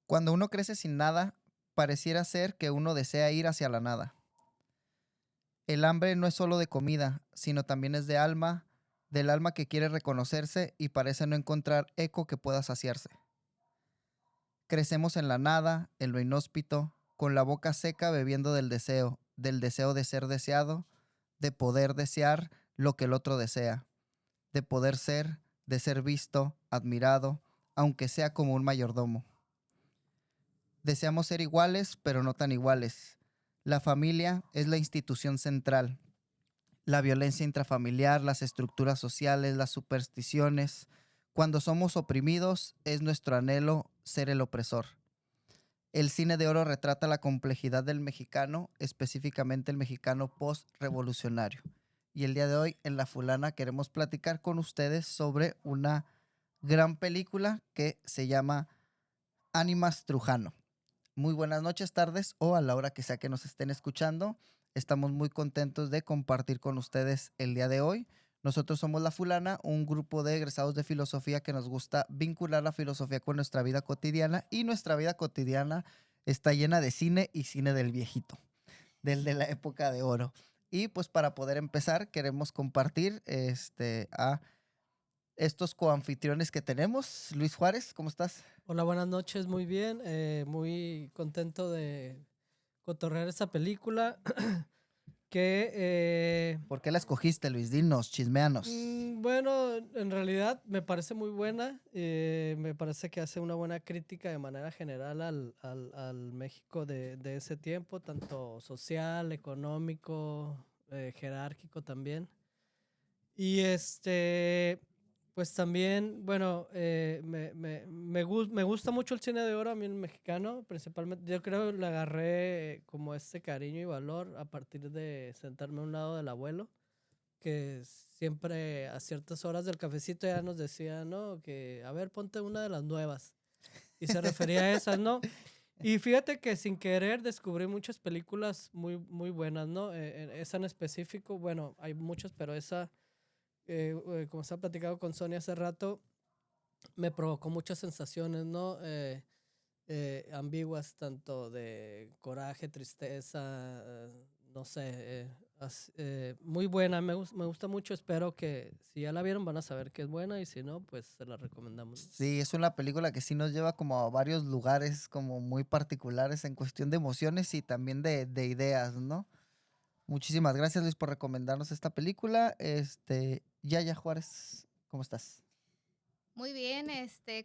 Cuando uno crece sin nada, pareciera ser que uno desea ir hacia la nada. El hambre no es solo de comida, sino también es de alma, del alma que quiere reconocerse y parece no encontrar eco que pueda saciarse. Crecemos en la nada, en lo inhóspito, con la boca seca bebiendo del deseo de ser deseado, de poder desear lo que el otro desea, de poder ser, de ser visto, admirado, aunque sea como un mayordomo. Deseamos ser iguales, pero no tan iguales. La familia es la institución central. La violencia intrafamiliar, las estructuras sociales, las supersticiones. Cuando somos oprimidos, es nuestro anhelo ser el opresor. El cine de oro retrata la complejidad del mexicano, específicamente el mexicano post-revolucionario. Y el día de hoy, en La Fulana, queremos platicar con ustedes sobre una gran película que se llama Ánimas Trujano. Muy buenas noches, tardes o a la hora que sea que nos estén escuchando. Estamos muy contentos de compartir con ustedes el día de hoy. Nosotros somos La Fulana, un grupo de egresados de filosofía que nos gusta vincular la filosofía con nuestra vida cotidiana, y nuestra vida cotidiana está llena de cine y cine del viejito, del de la época de oro. Y pues para poder empezar queremos compartir a estos coanfitriones que tenemos. Luis Juárez, ¿cómo estás? Hola, buenas noches, muy bien, muy contento de cotorrear esta película que, ¿Por qué la escogiste, Luis? Dinos, chismeanos. bueno, en realidad me parece muy buena, me parece que hace una buena crítica de manera general al México de ese tiempo, tanto social, económico, jerárquico también. Y pues también, bueno, me gusta mucho el cine de oro a mí, el mexicano, principalmente. Yo creo que le agarré como este cariño y valor a partir de sentarme a un lado del abuelo, que siempre a ciertas horas del cafecito ya nos decía, ¿no? Que, a ver, ponte una de las nuevas. Y se refería a esas, ¿no? Y fíjate que sin querer descubrí muchas películas muy, muy buenas, ¿no? Esa en específico, bueno, hay muchas, pero esa como estaba platicando con Sonia hace rato, me provocó muchas sensaciones, ¿no? Ambiguas, tanto de coraje, tristeza, no sé, muy buena, me gusta mucho, espero que si ya la vieron van a saber que es buena y si no, pues se la recomendamos, ¿no? Sí, es una película que sí nos lleva como a varios lugares como muy particulares en cuestión de emociones y también de ideas, ¿no? Muchísimas gracias, Luis, por recomendarnos esta película. Yaya Juárez, ¿cómo estás? Muy bien,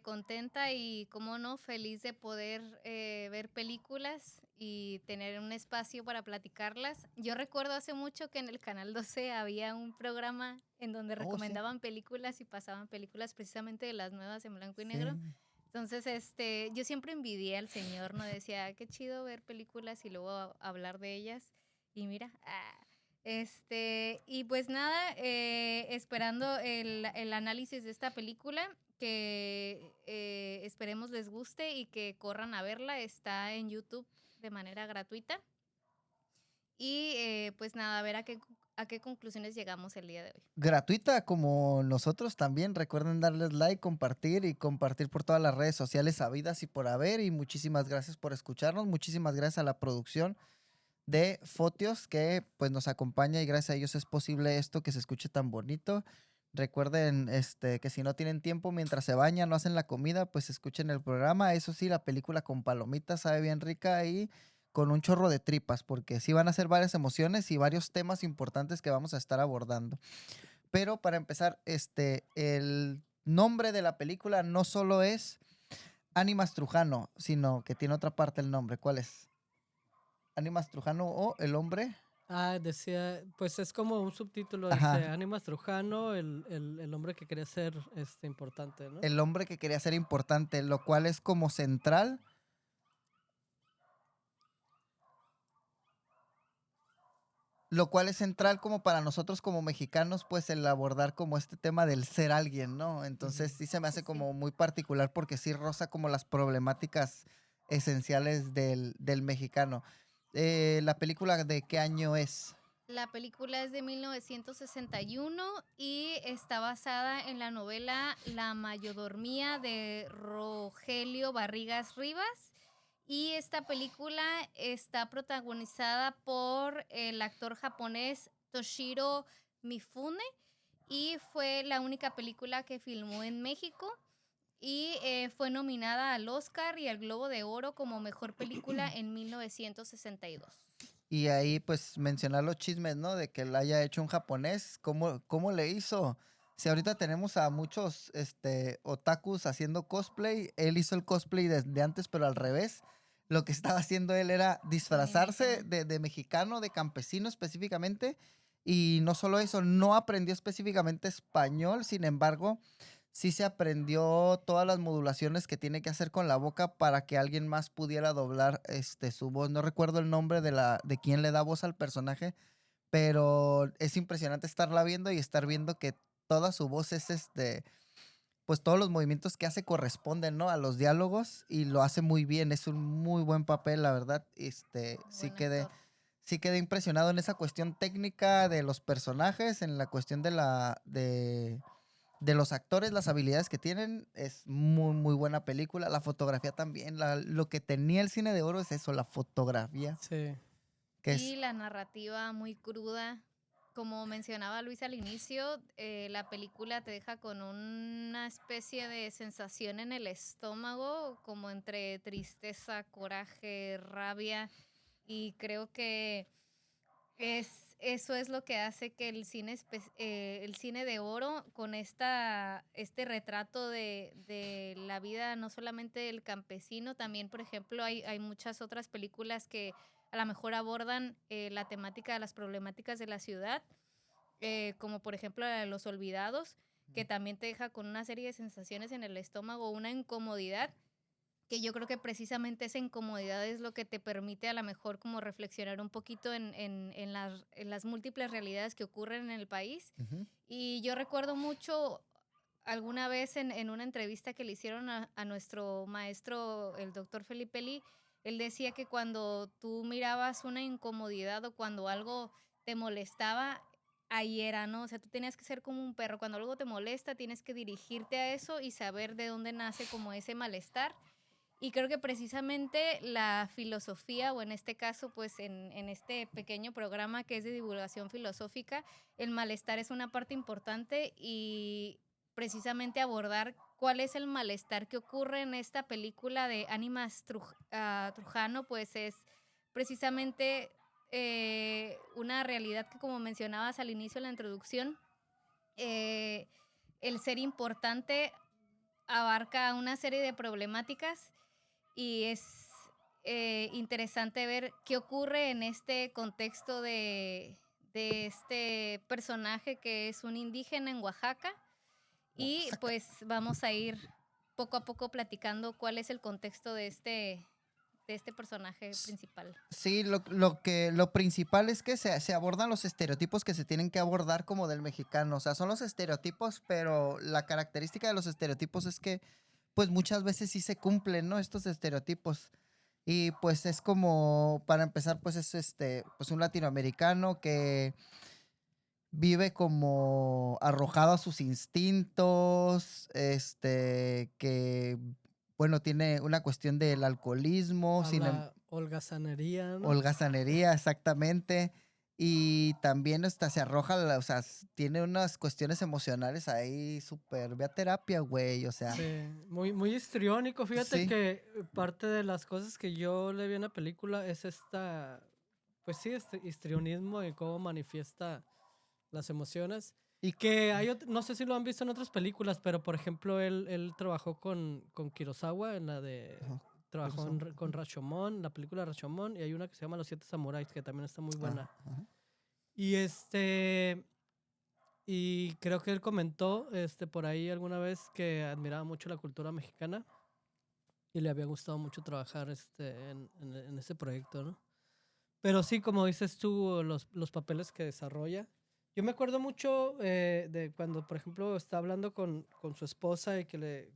contenta y, como no, feliz de poder ver películas y tener un espacio para platicarlas. Yo recuerdo hace mucho que en el Canal 12 había un programa en donde Oh, sí. recomendaban películas y pasaban películas precisamente de las nuevas en blanco y negro. Sí. Entonces, yo siempre envidié al señor, ¿no? Decía, qué chido ver películas y luego hablar de ellas. Y mira, y pues nada, esperando el análisis de esta película, que esperemos les guste y que corran a verla. Está en YouTube de manera gratuita. Y pues nada, a ver a qué conclusiones llegamos el día de hoy. Gratuita como nosotros también. Recuerden darles like, compartir y compartir por todas las redes sociales habidas y por haber. Y muchísimas gracias por escucharnos. Muchísimas gracias a la producción de Fotios que pues nos acompaña, y gracias a ellos es posible esto que se escuche tan bonito. Recuerden que si no tienen tiempo mientras se bañan o hacen la comida, pues escuchen el programa. Eso sí, la película con palomitas sabe bien rica y con un chorro de tripas, porque sí van a ser varias emociones y varios temas importantes que vamos a estar abordando. Pero para empezar, el nombre de la película no solo es Ánimas Trujano, sino que tiene otra parte el nombre. ¿Cuál es? Ánimas Trujano o El hombre. Decía, pues es como un subtítulo, dice, Ajá. Ánimas Trujano, el hombre que quería ser importante, ¿no? El hombre que quería ser importante, lo cual es como central. Lo cual es central como para nosotros como mexicanos, pues el abordar como este tema del ser alguien, ¿no? Entonces Ujú. sí se me hace Sí, sí. como muy particular porque sí roza como las problemáticas esenciales del mexicano. ¿La película de qué año es? La película es de 1961 y está basada en la novela La Mayordomía de Rogelio Barrigas Rivas. Y esta película está protagonizada por el actor japonés Toshiro Mifune y fue la única película que filmó en México y fue nominada al Oscar y al Globo de Oro como mejor película en 1962. Y ahí pues mencionar los chismes, ¿no? De que la haya hecho un japonés, ¿cómo le hizo? Si ahorita tenemos a muchos otakus haciendo cosplay, él hizo el cosplay desde antes, pero al revés. Lo que estaba haciendo él era disfrazarse mexicano. de mexicano, de campesino específicamente. Y no solo eso, no aprendió específicamente español, sin embargo, sí se aprendió todas las modulaciones que tiene que hacer con la boca para que alguien más pudiera doblar su voz. No recuerdo el nombre de quién le da voz al personaje, pero es impresionante estarla viendo y estar viendo que toda su voz es pues todos los movimientos que hace corresponden, ¿no? A los diálogos y lo hace muy bien. Es un muy buen papel, la verdad. Sí Buen quedé, actor. sí quedé impresionado en esa cuestión técnica de los personajes, en la cuestión de los actores, las habilidades que tienen, es muy, muy buena película. La fotografía también. Lo que tenía el cine de oro es eso, la fotografía, Sí. que Sí, es... la narrativa muy cruda. Como mencionaba Luis al inicio, la película te deja con una especie de sensación en el estómago, como entre tristeza, coraje, rabia, y creo que eso es lo que hace que el cine de oro, con este retrato de la vida, no solamente del campesino, también, por ejemplo, hay muchas otras películas que a lo mejor abordan la temática de las problemáticas de la ciudad, como por ejemplo la de Los Olvidados, que también te deja con una serie de sensaciones en el estómago, una incomodidad que yo creo que precisamente esa incomodidad es lo que te permite a lo mejor como reflexionar un poquito en las múltiples realidades que ocurren en el país. Ujú. Y yo recuerdo mucho alguna vez en una entrevista que le hicieron a nuestro maestro, el doctor Felipe Lee, él decía que cuando tú mirabas una incomodidad o cuando algo te molestaba, ahí era, ¿no? O sea, tú tenías que ser como un perro. Cuando algo te molesta, tienes que dirigirte a eso y saber de dónde nace como ese malestar. Y creo que precisamente la filosofía, o en este caso, pues en este pequeño programa que es de divulgación filosófica, el malestar es una parte importante y precisamente abordar cuál es el malestar que ocurre en esta película de Ánimas Trujano, pues es precisamente una realidad que, como mencionabas al inicio de la introducción, eh, el ser importante abarca una serie de problemáticas y es interesante ver qué ocurre en este contexto de este personaje que es un indígena en Oaxaca y Oaxaca. pues vamos a ir poco a poco platicando cuál es el contexto de este personaje principal. Sí, lo principal es que se abordan los estereotipos que se tienen que abordar como del mexicano. O sea, son los estereotipos, pero la característica de los estereotipos es que, pues muchas veces sí se cumplen, ¿no? Estos estereotipos. Y pues es como, para empezar, pues es pues un latinoamericano que vive como arrojado a sus instintos, que, bueno, tiene una cuestión del alcoholismo, Habla holgazanería, ¿no? holgazanería, exactamente. Y también se arroja, o sea, tiene unas cuestiones emocionales ahí súper, ve a terapia, güey, o sea, Sí, muy, muy histriónico. Fíjate sí. que parte de las cosas que yo le vi en la película es pues sí, este histrionismo y cómo manifiesta las emociones. Y Que no sé si lo han visto en otras películas, pero por ejemplo, él trabajó con Kurosawa en la de. ajá, Trabajó Kurosawa, con Rashomon, la película Rashomon, y hay una que se llama Los Siete Samuráis, que también está muy buena. ajá. Y y creo que él comentó por ahí alguna vez que admiraba mucho la cultura mexicana y le había gustado mucho trabajar en ese proyecto, ¿no? Pero sí, como dices tú, los papeles que desarrolla. Yo me acuerdo mucho de cuando, por ejemplo, está hablando con su esposa y que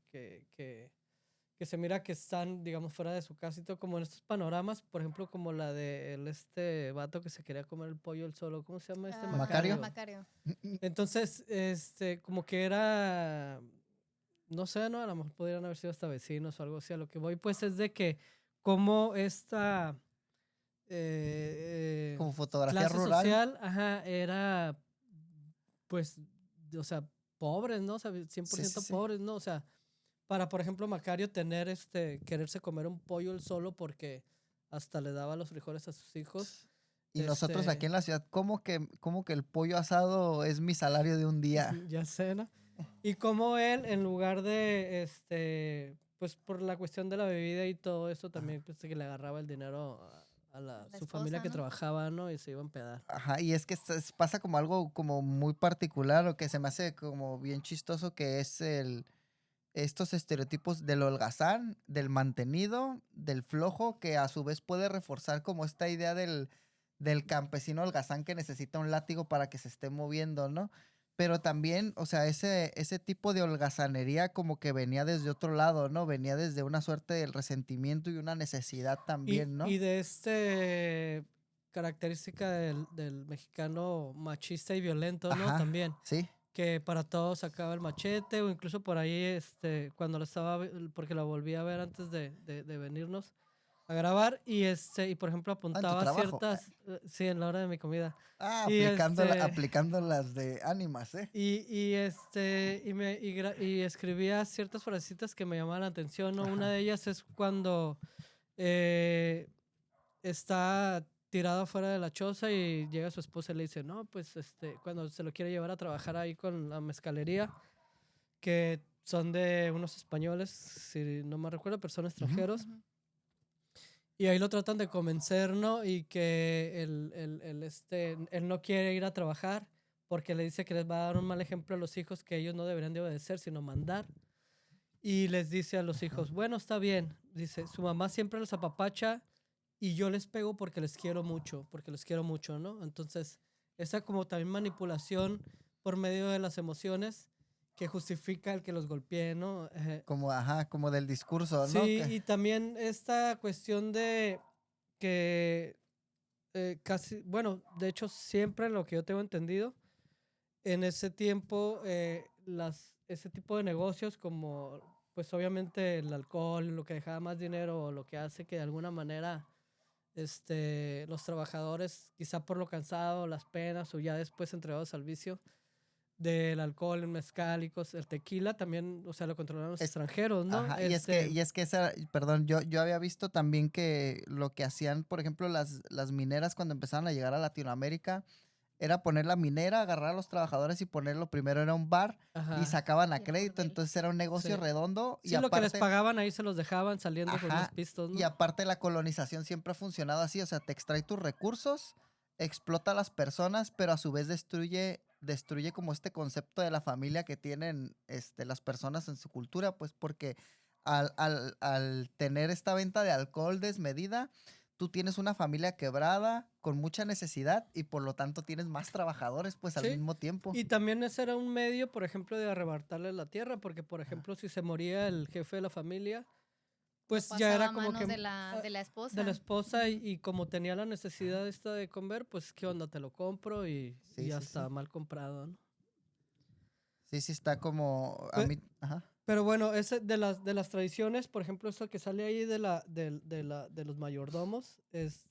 se mira que están, digamos, fuera de su casa y todo, como en estos panoramas, por ejemplo, como la de este vato que se quería comer el pollo él solo. ¿Cómo se llama este? Macario. Macario. Entonces, como que era, no sé, ¿no? A lo mejor podrían haber sido hasta vecinos o algo así. A lo que voy, pues, es de que cómo esta Como fotografía clase rural. social, ajá, era, pues, o sea, pobres, ¿no? O sea, 100% Sí, sí, sí. pobres, ¿no? O sea, para, por ejemplo, Macario tener quererse comer un pollo él solo porque hasta le daba los frijoles a sus hijos. Y nosotros aquí Este, en la ciudad, ¿cómo que el pollo asado es mi salario de un día? ya sé, ¿no? Y como él, en lugar de, pues por la cuestión de la bebida y todo eso, también pues, que le agarraba el dinero a La su familia esposa, que ¿no? trabajaba, ¿no? Y se iba a empedar. Ajá, y es que pasa como algo como muy particular o que se me hace como bien chistoso que es estos estereotipos del holgazán, del mantenido, del flojo, que a su vez puede reforzar como esta idea del campesino holgazán que necesita un látigo para que se esté moviendo, ¿no? Pero también, o sea, ese tipo de holgazanería como que venía desde otro lado, ¿no? Venía desde una suerte del resentimiento y una necesidad también, Y ¿no? de característica del mexicano machista y violento, ¿no? Ajá, También. sí. Que para todos sacaba el machete o incluso por ahí, cuando lo porque lo volví a ver antes de venirnos a grabar y por ejemplo Ah, en tu apuntaba trabajo. ciertas, sí, en la hora de mi comida. Ah, Y aplicando las de ánimas, ¿eh? y escribía ciertas frasecitas que me llamaban la atención, ¿no? Una Ajá. de ellas es cuando eh, está tirado afuera de la choza y llega su esposa y le dice, no, pues cuando se lo quiere llevar a trabajar ahí con la mezcalería, que son de unos españoles, si no me recuerdo, pero son Ujú. extranjeros. Ujú. Y ahí lo tratan de convencer, ¿no? Y que él no quiere ir a trabajar porque le dice que les va a dar un mal ejemplo a los hijos que ellos no deberían de obedecer, sino mandar. Y les dice a los hijos, bueno, está bien. Dice, su mamá siempre los apapacha y yo les pego porque los quiero mucho, ¿no? Entonces, esa como también manipulación por medio de las emociones que justifica el que los golpee, ¿no? Como, ajá, como del discurso, ¿no? Sí, y también esta cuestión de que casi, bueno, de hecho siempre lo que yo tengo entendido, en ese tiempo ese tipo de negocios como pues obviamente el alcohol, lo que dejaba más dinero o lo que hace que de alguna manera los trabajadores, quizá por lo cansado, las penas o ya después entregados al vicio del alcohol, el mezcal y cosas, el tequila también, o sea, lo controlaban los Es, extranjeros, ¿no? ajá, y es que esa, perdón, yo había visto también que lo que hacían, por ejemplo, las mineras cuando empezaron a llegar a Latinoamérica, era poner la minera, agarrar a los trabajadores y ponerlo primero era un bar y Ajá, sacaban a Y el crédito, bordel. entonces era un negocio sí. redondo y Sí, lo que les aparte, pagaban ahí se los dejaban saliendo con unos ajá, pistos, y ¿no? aparte la colonización siempre ha funcionado así, o sea, te extrae tus recursos, explota a las personas, pero a su vez destruye como este concepto de la familia que tienen las personas en su cultura, pues porque al tener esta venta de alcohol desmedida, tú tienes una familia quebrada, con mucha necesidad y por lo tanto tienes más trabajadores pues al Sí. mismo tiempo. Y también ese era un medio, por ejemplo, de arrebatarle la tierra, porque, por ejemplo, si se moría el jefe de la familia, Ya pues ya pasaba era a como que manos de la de la esposa. esposa Ujú. y como tenía la necesidad esta de comer, pues qué onda, te lo compro y Sí, ya sí, está sí. mal comprado, ¿no? Sí, sí está como a Pe- mí, ajá. Pero bueno, ese de las tradiciones, por ejemplo, eso que sale ahí de los mayordomos,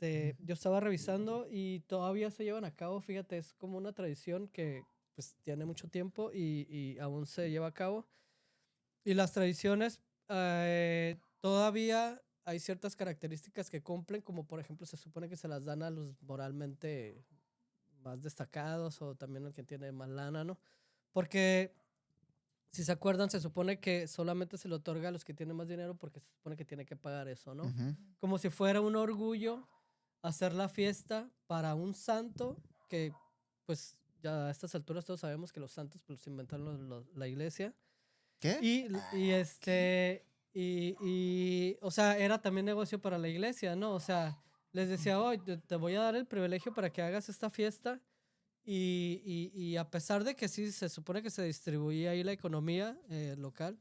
yo estaba revisando y todavía se llevan a cabo, fíjate, es como una tradición que pues tiene mucho tiempo y aún se lleva a cabo. Y las tradiciones todavía hay ciertas características que cumplen, como por ejemplo se supone que se las dan a los moralmente más destacados o también al que tiene más lana, ¿no? Porque si se acuerdan, se supone que solamente se le otorga a los que tienen más dinero porque se supone que tiene que pagar eso, ¿no? Ujú. Como si fuera un orgullo hacer la fiesta para un santo que, pues, ya a estas alturas todos sabemos que los santos pues, los inventaron la iglesia. ¿Qué? O sea, era también negocio para la iglesia, ¿no? O sea, les decía, hoy te voy a dar el privilegio para que hagas esta fiesta y a pesar de que sí se supone que se distribuía ahí la economía local,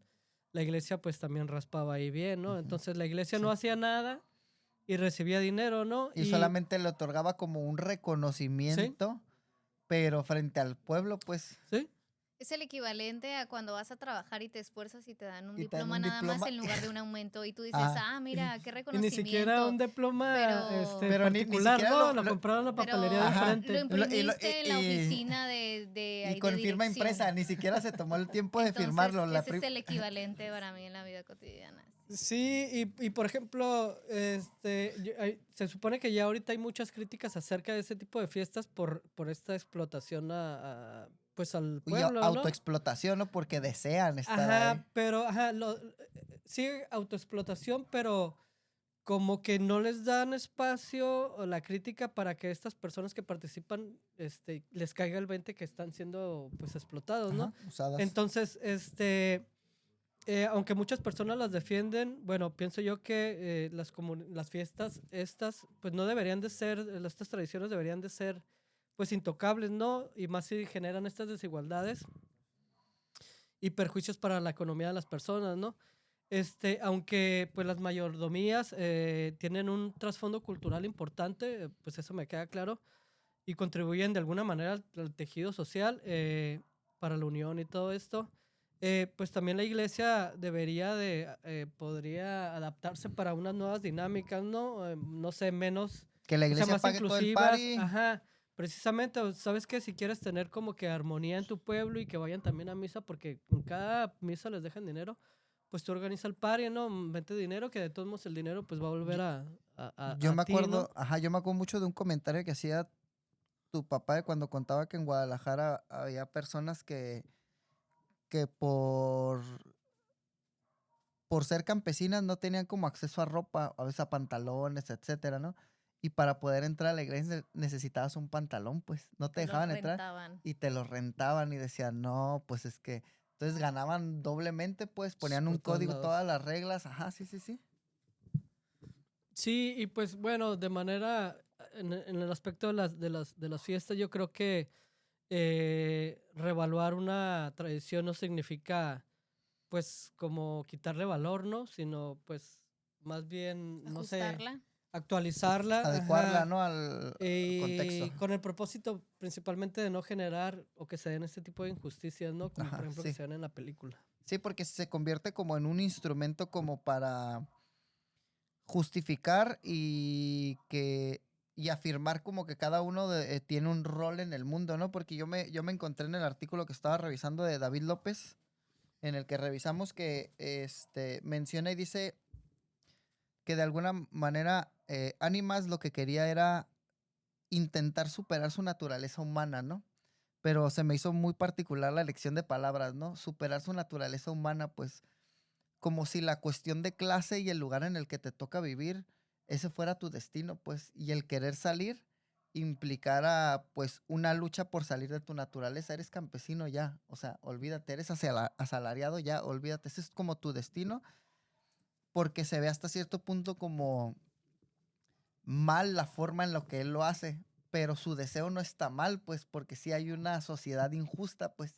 la iglesia pues también raspaba ahí bien, ¿no? Ujú. Entonces la iglesia Sí. no hacía nada y recibía dinero, ¿no? Y solamente le otorgaba como un Sí, reconocimiento, pero frente al pueblo, pues, sí. Es el equivalente a cuando vas a trabajar y te esfuerzas y te dan un Y te dan diploma un nada más diploma. en lugar de un aumento y tú dices, Ah, mira, qué Y ni siquiera un reconocimiento, diploma pero, pero ni particular, siquiera ¿no? Lo compraron en la papelería de pero ajá. lo enfrente. imprimiste en la Y, oficina de y ahí de con firma dirección. impresa, ni siquiera se tomó el tiempo de Entonces, firmarlo. ese es el equivalente para mí en la vida cotidiana. Sí. Sí, y por ejemplo, se supone que ya ahorita hay muchas críticas acerca de ese tipo de fiestas por esta explotación pues al Y pueblo, ¿no? autoexplotación, ¿no? Porque desean estar ahí. Ajá, pero sí, autoexplotación, pero como que no les dan espacio o la crítica para que estas personas que participan, les caiga el 20 que están siendo pues explotados, ¿no? Ajá, usadas. Entonces, aunque muchas personas las defienden, bueno, pienso yo que las fiestas estas, pues no deberían de ser, estas tradiciones deberían de ser, pues intocables, ¿no? Y más si generan estas desigualdades y perjuicios para la economía de las personas, ¿no? Aunque pues las mayordomías tienen un trasfondo cultural importante, pues eso me queda claro, y contribuyen de alguna manera al tejido social para la unión y todo esto. Pues también la iglesia podría adaptarse para unas nuevas dinámicas, ¿no? No sé, menos, Que la o sea, iglesia más pague todo el inclusivas, party. ajá, precisamente, ¿sabes qué? Si quieres tener como que armonía en tu pueblo y que vayan también a misa, porque en cada misa les dejan dinero, pues tú organiza el party, ¿no? Vente dinero, que de todos modos el dinero pues va a volver Yo, yo a me ti, ¿no? acuerdo, ajá, yo me acuerdo mucho de un comentario que hacía tu papá de cuando contaba que en Guadalajara había personas que por ser campesinas no tenían como acceso a ropa, a veces a pantalones, etcétera, ¿no? Y para poder entrar a la iglesia necesitabas un pantalón, pues no te Te los dejaban entrar rentaban. y te los rentaban y decían, no, pues es que entonces ganaban doblemente, pues ponían un Por todos código, lados. todas las reglas, ajá, sí, sí, sí. Sí, y pues bueno, de manera, en el aspecto de las fiestas, yo creo que revaluar una tradición no significa pues como quitarle valor, ¿no? Sino pues más bien, no sé, Ajustarla. actualizarla, Adecuarla, ajá, ¿no? Al contexto. y con el propósito principalmente de no generar o que se den este tipo de injusticias, ¿no? Como por Ajá, ejemplo que sí. se dan en la película. Sí, porque se convierte como en un instrumento como para justificar y afirmar como que cada uno tiene un rol en el mundo, ¿no? Porque yo me encontré en el artículo que estaba revisando de David López, en el que revisamos que menciona y dice que de alguna manera Ánimas lo que quería era intentar superar su naturaleza humana, ¿no? Pero se me hizo muy particular la elección de palabras, ¿no? Superar su naturaleza humana, pues como si la cuestión de clase y el lugar en el que te toca vivir, ese fuera tu destino, pues, y el querer salir implicara, pues, una lucha por salir de tu naturaleza. Eres campesino ya, o sea, olvídate, eres asalariado ya, olvídate, ese es como tu destino, porque se ve hasta cierto punto como mal la forma en lo que él lo hace, pero su deseo no está mal, pues, porque sí hay una sociedad injusta, pues,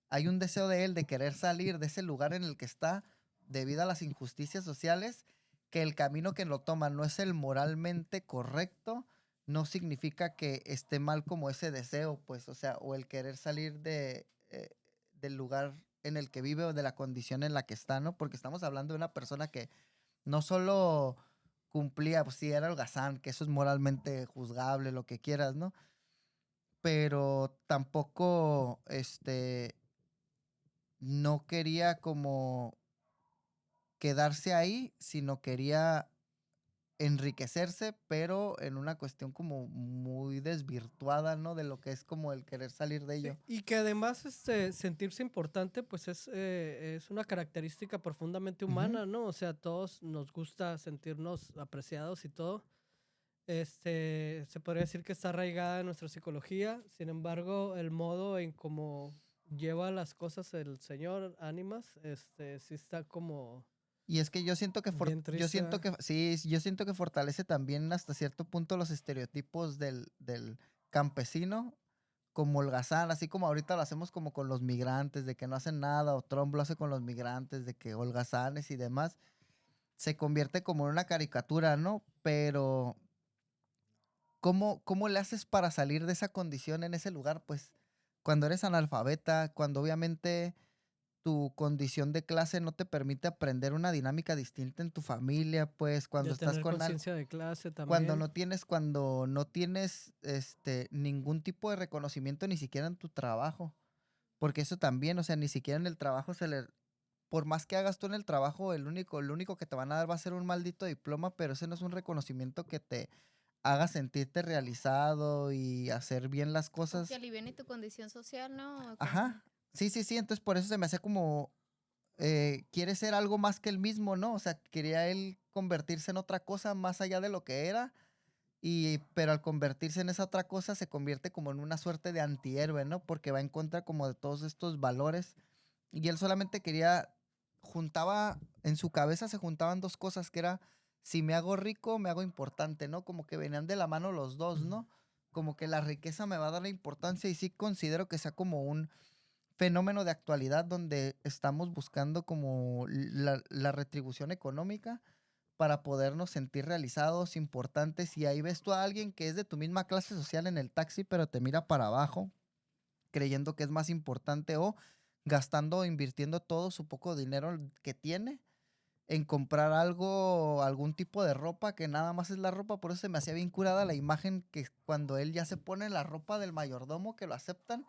hay un deseo de él de querer salir de ese lugar en el que está debido a las injusticias sociales, que el camino que lo toma no es el moralmente correcto, no significa que esté mal como ese deseo, pues, o sea, o el querer salir del lugar en el que vive o de la condición en la que está, ¿no? Porque estamos hablando de una persona que no solo cumplía, pues sí, era holgazán, que eso es moralmente juzgable, lo que quieras, ¿no? Pero tampoco, no quería como quedarse ahí, sino quería enriquecerse, pero en una cuestión como muy desvirtuada, ¿no? De lo que es como el querer salir de Sí, ello. y que además sentirse importante pues es una característica profundamente Ujú. humana, ¿no? O sea, a todos nos gusta sentirnos apreciados y todo. Se podría decir que está arraigada en nuestra psicología. Sin embargo, el modo en cómo lleva las cosas el señor Ánimas, sí está como Y es que yo siento que bien yo triste, siento ¿verdad? que sí, yo siento que fortalece también hasta cierto punto los estereotipos del campesino como holgazán, así como ahorita lo hacemos como con los migrantes, de que no hacen nada, o Trump lo hace con los migrantes, de que holgazanes y demás, se convierte como en una caricatura, ¿no? Pero ¿cómo le haces para salir de esa condición en ese lugar? Pues cuando eres analfabeta, cuando obviamente tu condición de clase no te permite aprender una dinámica distinta en tu familia, pues cuando De estás tener con conciencia de clase cuando también. cuando no tienes ningún tipo de reconocimiento ni siquiera en tu trabajo. Porque eso también, o sea, ni siquiera en el trabajo por más que hagas tú en el trabajo, lo único que te van a dar va a ser un maldito diploma, pero ese no es un reconocimiento que te haga sentirte realizado y hacer bien las O que cosas. aliviane tu condición social, ¿no? Ajá. Sí, sí, sí. Entonces por eso se me hacía como, quiere ser algo más que él mismo, ¿no? O sea, quería él convertirse en otra cosa más allá de lo que era. Pero al convertirse en esa otra cosa se convierte como en una suerte de antihéroe, ¿no? Porque va en contra como de todos estos valores. Y él solamente en su cabeza se juntaban dos cosas, que era, si me hago rico, me hago importante, ¿no? Como que venían de la mano los dos, ¿no? Como que la riqueza me va a dar la importancia y sí considero que sea como un fenómeno de actualidad donde estamos buscando como la retribución económica para podernos sentir realizados, importantes. Y ahí ves tú a alguien que es de tu misma clase social en el taxi, pero te mira para abajo, creyendo que es más importante o gastando o invirtiendo todo su poco dinero que tiene en comprar algo, algún tipo de ropa que nada más es la ropa. Por eso se me hacía bien curada la imagen que cuando él ya se pone la ropa del mayordomo, que lo aceptan,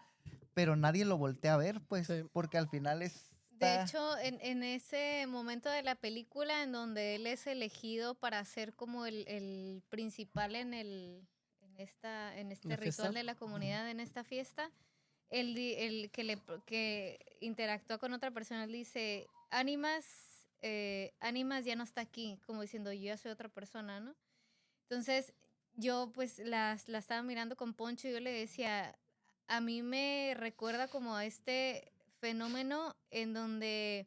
pero nadie lo voltea a ver, pues, Sí. porque al final De está... hecho, en ese momento de la película en donde él es elegido para ser como el principal en ¿La este ritual fiesta? de la comunidad, en esta fiesta, el que interactúa con otra persona, él dice, Ánimas ya no está aquí, como diciendo, yo ya soy otra persona, ¿no? Entonces, yo pues la estaba mirando con Poncho y yo le decía, a mí me recuerda como a este fenómeno en donde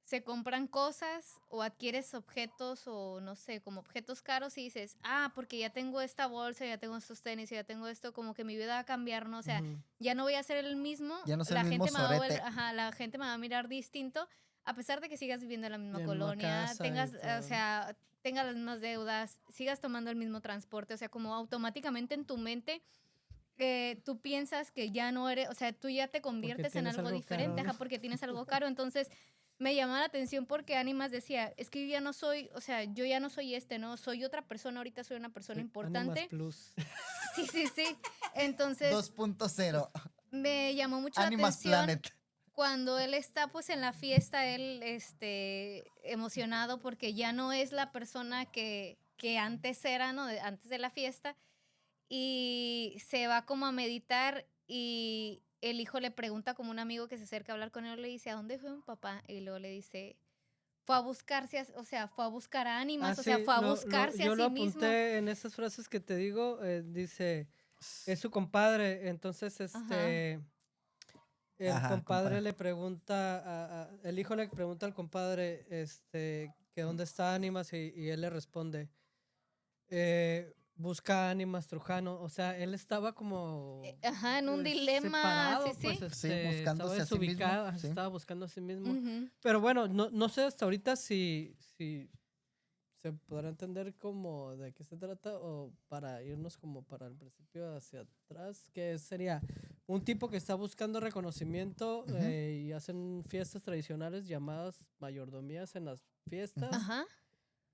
se compran cosas o adquieres objetos o no sé, como objetos caros y dices, porque ya tengo esta bolsa, ya tengo estos tenis, ya tengo esto, como que mi vida va a cambiar, ¿no? O sea, Ujú. ya no voy a ser el mismo, Ya no es el la mismo gente me va a sorete. la gente me va a mirar distinto, a pesar de que sigas viviendo en la misma En una colonia, casa y o todo. sea, tengas las mismas deudas, sigas tomando el mismo transporte, o sea, como automáticamente en tu mente tú piensas que ya no eres, o sea, tú ya te Porque conviertes en tienes algo algo caro, diferente, ¿no? ajá, porque tienes algo caro. Entonces, me llamaba la atención porque Ánimas decía, es que yo ya no soy, o sea, yo ya no soy ¿no? Soy otra persona, ahorita soy una persona Sí, Ánimas importante. Plus. Sí, sí, sí. Entonces, 2.0. me llamó mucho la Animas atención Planet. cuando él está pues en la fiesta, él emocionado porque ya no es la persona que antes era, ¿no? Antes de la fiesta y se va como a meditar y el hijo le pregunta como un amigo que se acerca a hablar con él, le dice, ¿a dónde fue mi papá? Y luego le dice, fue a buscarse, o sea, fue a buscar a Ah, Ánimas, o sea, sí, fue a buscarse a yo lo sí mismo. apunté en esas frases que te digo. Dice, es su compadre. Entonces, Ajá. el Ajá, compadre compa. le pregunta, el hijo le pregunta al compadre, que dónde está Ánimas y él le responde, busca Ánimas Trujano. O sea, él estaba como Ajá, en un dilema, sí, separado, pues sí. Sí, estaba buscándose a sí mismo. desubicado, Sí. estaba buscando a sí mismo. Ujú. Pero bueno, no sé hasta ahorita si se podrá entender como de qué se trata o para irnos como para el principio hacia atrás, que sería un tipo que está buscando reconocimiento Ujú. y hacen fiestas tradicionales llamadas mayordomías en las fiestas Ajá.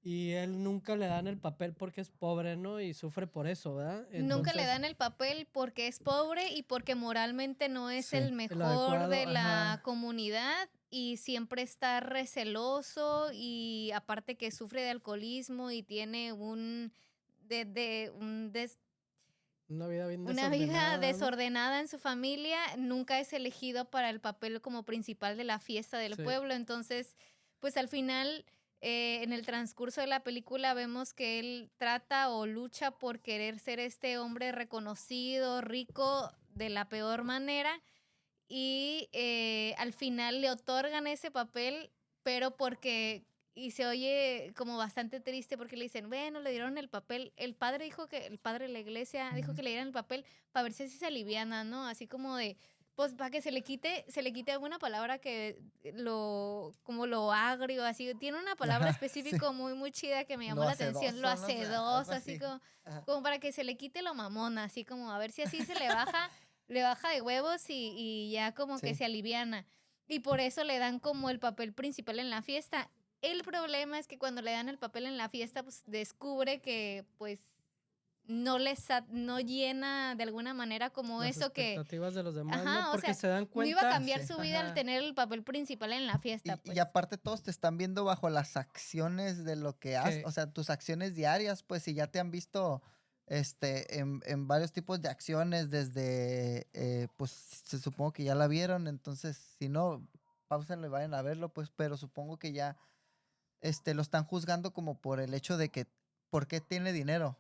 y él nunca le dan el papel porque es pobre, ¿no? Y sufre por eso, ¿verdad? Nunca le Entonces, dan el papel porque es pobre y porque moralmente no es Sí. el el mejor adecuado, de la ajá. comunidad y siempre está receloso y aparte que sufre de alcoholismo y tiene Una vida bien una vida desordenada, ¿no? desordenada en su familia, nunca es elegido para el papel como principal de la fiesta del Sí. pueblo. Entonces, pues al final, en el transcurso de la película vemos que él trata o lucha por querer ser este hombre reconocido, rico, de la peor manera y al final le otorgan ese papel, pero porque, y se oye como bastante triste porque le dicen, bueno, le dieron el papel, el padre dijo que, el padre de la iglesia dijo Ujú. que le dieran el papel para ver si así se aliviana, ¿no? Así como de, pues para que se le quite alguna palabra que como lo agrio, así, tiene una palabra Ajá, sí. específica muy, muy chida que me llamó Lo la atención, lo hacedoso, no sé, algo hacedoso, así así. como, Ajá. como para que se le quite lo mamona, así como a ver si así se le baja le baja de huevos y ya como que Sí. se aliviana. Y por eso le dan como el papel principal en la fiesta. El problema es que cuando le dan el papel en la fiesta, pues descubre que pues no llena de alguna manera como Las eso que, expectativas de los demás, ¿no? ajá, o Porque sea, se dan no iba a cuenta. cambiar Sí. su vida al Ajá. tener el papel principal en la fiesta, Y pues. aparte todos te están viendo bajo las acciones de lo que haces, Que o sea, tus acciones diarias, pues si ya te han visto en varios tipos de acciones desde, pues se supongo que ya la vieron, entonces si no, pausenlo y vayan a verlo, pues, pero supongo que ya lo están juzgando como por el hecho de que, ¿por qué tiene dinero?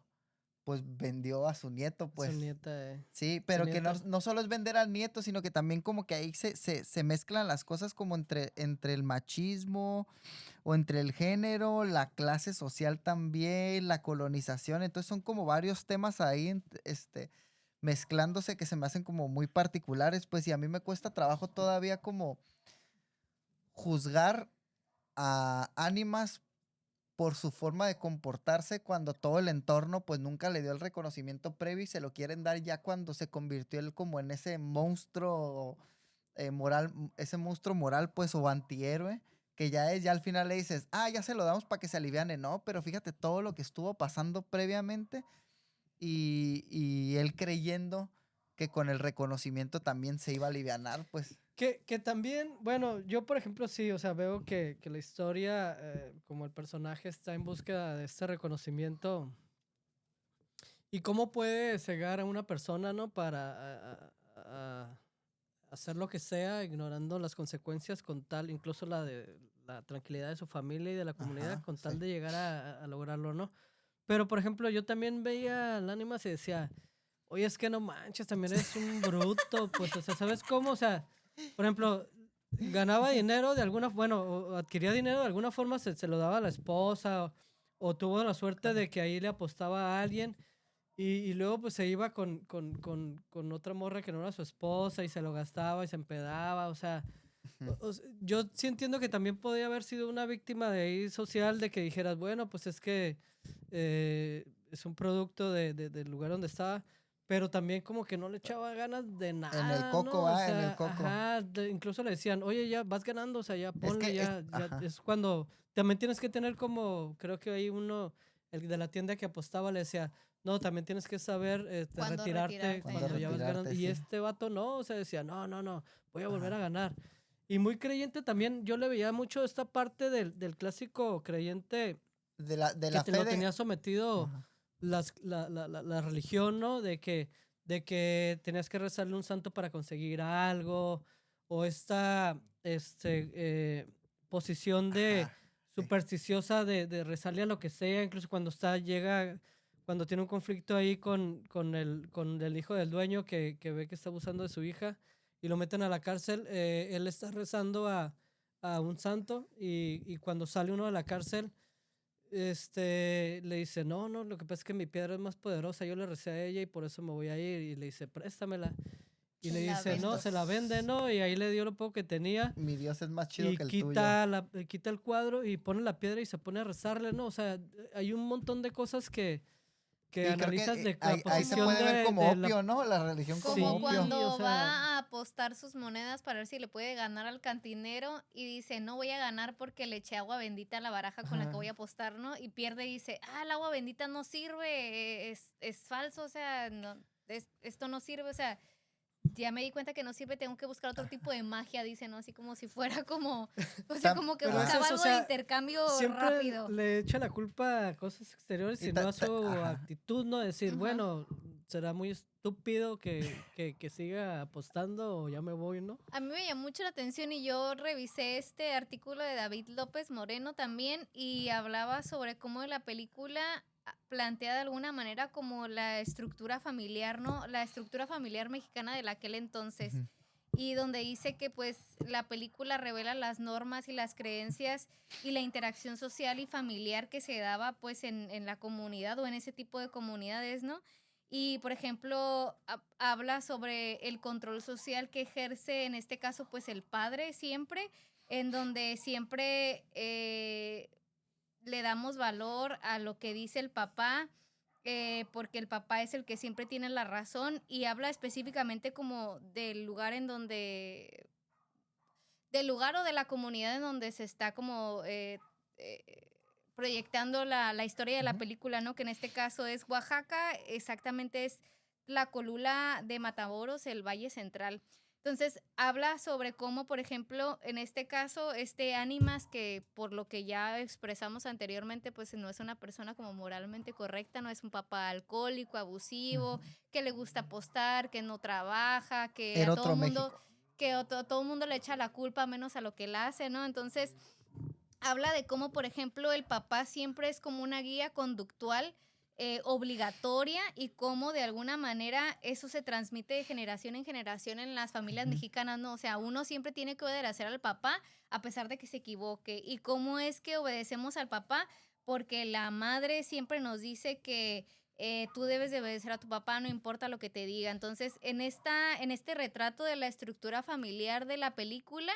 Pues vendió a su nieto, su pues. nieta, Sí, su pero que no, nieto. no solo es vender al nieto, sino que también como que ahí se mezclan las cosas como entre el machismo o entre el género, la clase social también, la colonización. Entonces son como varios temas ahí mezclándose que se me hacen como muy particulares, pues y a mí me cuesta trabajo todavía como juzgar a Ánimas por su forma de comportarse cuando todo el entorno pues nunca le dio el reconocimiento previo y se lo quieren dar ya cuando se convirtió él como en ese monstruo moral, ese monstruo moral pues o antihéroe que ya al final le dices, ya se lo damos para que se aliviane, no, pero fíjate todo lo que estuvo pasando previamente y él creyendo que con el reconocimiento también se iba a alivianar, pues. Que también, bueno, yo por ejemplo sí, o sea, veo que la historia, como el personaje está en búsqueda de este reconocimiento y cómo puede cegar a una persona, ¿no? Para hacer lo que sea, ignorando las consecuencias con tal, incluso la de la tranquilidad de su familia y de la comunidad, Ajá, con sí. tal de llegar a lograrlo, ¿no? Pero, por ejemplo, yo también veía al Ánimas y decía, oye, es que no manches, también eres un bruto, pues, o sea, ¿sabes cómo? O sea, por ejemplo, ganaba dinero de alguna, bueno, o adquiría dinero de alguna forma, se lo daba a la esposa, o tuvo la suerte de que ahí le apostaba a alguien, y luego pues se iba con otra morra que no era su esposa, y se lo gastaba y se empedaba, o sea, Ujú. yo sí entiendo que también podía haber sido una víctima de ahí social, de que dijeras, bueno, pues es que es un producto del lugar donde estaba, pero también como que no le echaba ganas de En el nada, coco, ¿no? O va, en el sea, coco. ajá, incluso le decían, oye, ya vas ganando, o sea, ya Es ponle, que, ya ajá. es cuando también tienes que tener como, creo que hay uno, el de la tienda que apostaba le decía, no, también tienes que saber Cuando retirarte retirarte, Cuando cuando ya vas ganando. retirarte, Y sí. este vato no, o sea, decía, no, no, no, voy a volver Ajá. a ganar. Y muy creyente también, yo le veía mucho esta parte del clásico creyente De que la te fe lo de. tenía sometido Ajá. la religión, ¿no? De que tenías que rezarle a un santo para conseguir algo, o esta posición de Ajá. Sí. supersticiosa de rezarle a lo que sea, incluso cuando cuando tiene un conflicto ahí con el hijo del dueño que ve que está abusando de su hija y lo meten a la cárcel, él está rezando a un santo y cuando sale uno de la cárcel, le dice, no, no, lo que pasa es que mi piedra es más poderosa, yo le recé a ella y por eso me voy a ir. Y le dice, préstamela. Y le y la dice, no, Esto vendo. se la vende, es. ¿no? Y ahí le dio lo poco que tenía Mi Dios es más chido y que el tuyo. quita el cuadro y pone la piedra y se pone a rezarle, ¿no? O sea, hay un montón de cosas que Y creo que analizas de la ahí se posición puede Como, ver como de la... opio, ¿no? La religión como como opio. Sí, o cuando sea, va a apostar sus monedas para ver si le puede ganar al cantinero y dice, no voy a ganar porque le eché agua bendita a la baraja con la que ajá. voy a apostar, ¿no? Y pierde y dice, el agua bendita no sirve, es falso, o sea, no, esto no sirve, o sea, ya me di cuenta que no sirve, tengo que buscar otro tipo de magia, dice, ¿no? Así como si fuera como, o sea, como que Pero es buscaba eso, o algo de sea, intercambio siempre rápido. le echa la culpa a cosas exteriores Y y no a su ajá. actitud, ¿no? Decir, Ujú. bueno, será muy estúpido que siga apostando o ya me voy, ¿no? A mí me llamó mucho la atención y yo revisé este artículo de David López Moreno también y hablaba sobre cómo la película plantea de alguna manera como la estructura familiar, ¿no? La estructura familiar mexicana de aquel entonces. Ujú. Y donde dice que pues la película revela las normas y las creencias y la interacción social y familiar que se daba pues en la comunidad o en ese tipo de comunidades, ¿no? Y, por ejemplo, habla sobre el control social que ejerce, en este caso, pues el padre siempre, en donde siempre le damos valor a lo que dice el papá porque el papá es el que siempre tiene la razón y habla específicamente como del lugar o de la comunidad en donde se está como eh, proyectando la historia de la Ujú. película, ¿no? Que en este caso es Oaxaca, exactamente es la colula de Matamoros, el Valle Central. Entonces, habla sobre cómo, por ejemplo, en este caso, Ánimas, que por lo que ya expresamos anteriormente, pues no es una persona como moralmente correcta, no es un papá alcohólico, abusivo, Ujú. que le gusta apostar, que no trabaja, que a Era todo otro mundo, México. todo el mundo le echa la culpa menos a lo que él hace, ¿no? Entonces, habla de cómo, por ejemplo, el papá siempre es como una guía conductual obligatoria y cómo de alguna manera eso se transmite de generación en generación en las familias Ujú. mexicanas, ¿no? O sea, uno siempre tiene que obedecer al papá a pesar de que se equivoque. ¿Y cómo es que obedecemos al papá? Porque la madre siempre nos dice que tú debes de obedecer a tu papá, no importa lo que te diga. Entonces, en este retrato de la estructura familiar de la película,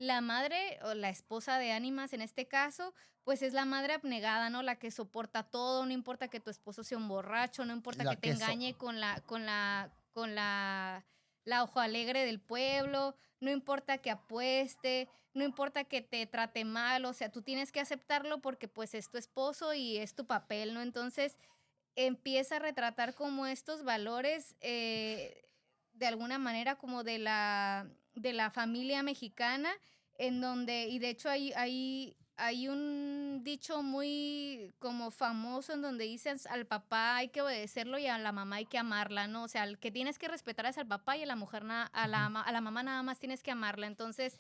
la madre o la esposa de Ánimas en este caso, pues es la madre abnegada, ¿no? La que soporta todo, no importa que tu esposo sea un borracho, no importa La que te queso. engañe la ojo alegre del pueblo, no importa que apueste, no importa que te trate mal, o sea, tú tienes que aceptarlo porque pues es tu esposo y es tu papel, ¿no? Entonces empieza a retratar como estos valores de alguna manera como de la familia mexicana, en donde, y de hecho hay un dicho muy como famoso en donde dicen al papá hay que obedecerlo y a la mamá hay que amarla, ¿no? O sea, el que tienes que respetar es al papá y a la mujer, Ujú. a la mamá nada más tienes que amarla. Entonces,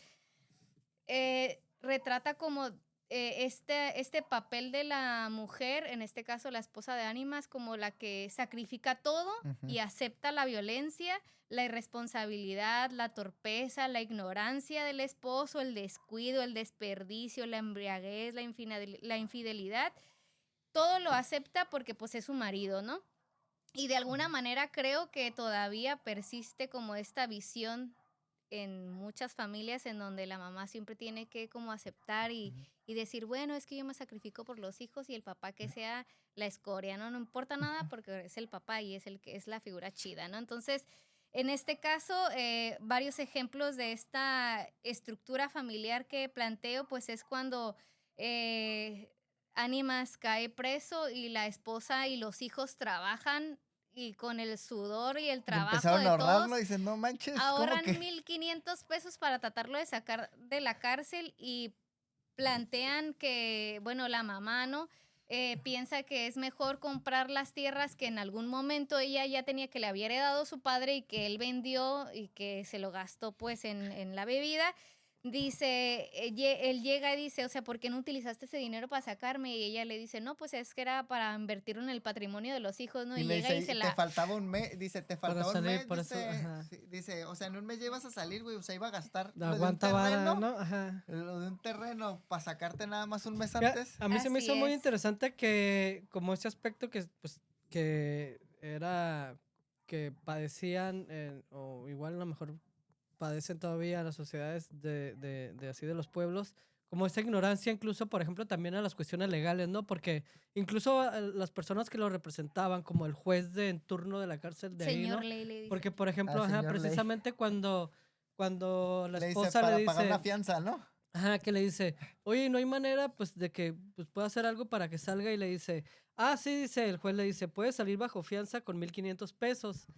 retrata como este papel de la mujer, en este caso la esposa de Ánimas, como la que sacrifica todo Ujú. y acepta la violencia, la irresponsabilidad, la torpeza, la ignorancia del esposo, el descuido, el desperdicio, la embriaguez, la infidelidad. Todo lo acepta porque pues es su marido, ¿no? Y de alguna manera creo que todavía persiste como esta visión en muchas familias en donde la mamá siempre tiene que como aceptar Ujú. y decir, bueno, es que yo me sacrifico por los hijos y el papá que sea la escoria, ¿no? No importa nada porque es el papá y es el que es la figura chida, ¿no? Entonces, en este caso, varios ejemplos de esta estructura familiar que planteo, pues es cuando Ánimas cae preso y la esposa y los hijos trabajan y con el sudor y el Y trabajo empezaron de a ahorrarlo todos y dicen, no manches, ¿cómo ahorran que? 1,500 pesos para tratarlo de sacar de la cárcel y plantean que, bueno, la mamá, ¿no? Piensa que es mejor comprar las tierras que en algún momento ella ya tenía que le había heredado su padre y que él vendió y que se lo gastó pues en la bebida. Dice, él llega y dice, o sea, ¿por qué no utilizaste ese dinero para sacarme? Y ella le dice, no, pues es que era para invertirlo en el patrimonio de los hijos, ¿no? Y Y le llega dice, y y se te la, faltaba un mes, dice, te Para faltaba un salir, mes, por eso, dice, ajá. sí, dice, o sea, en un mes ya ibas a salir, güey, o sea, iba a gastar lo de un Aguanta vara, terreno, ¿no? Ajá. lo de un terreno, para sacarte nada más un mes Ya, antes. a mí se me así hizo muy es. interesante que como ese aspecto que pues que era que padecían o igual a lo mejor padecen todavía las sociedades de así de los pueblos, como esa ignorancia incluso, por ejemplo, también a las cuestiones legales, ¿no? Porque incluso a las personas que lo representaban, como el juez de en turno de la cárcel de ahí, Señor ¿no? Ley le Porque, dice. por ejemplo, Al ajá, señor Ley. precisamente cuando la Le dice, esposa le para pagar una dice, fianza, ¿no? ajá, que le dice, oye, no hay manera, pues, de que pues, pueda hacer algo para que salga. Y le dice, ah, sí, dice, el juez le dice, puede salir bajo fianza con 1,500 pesos.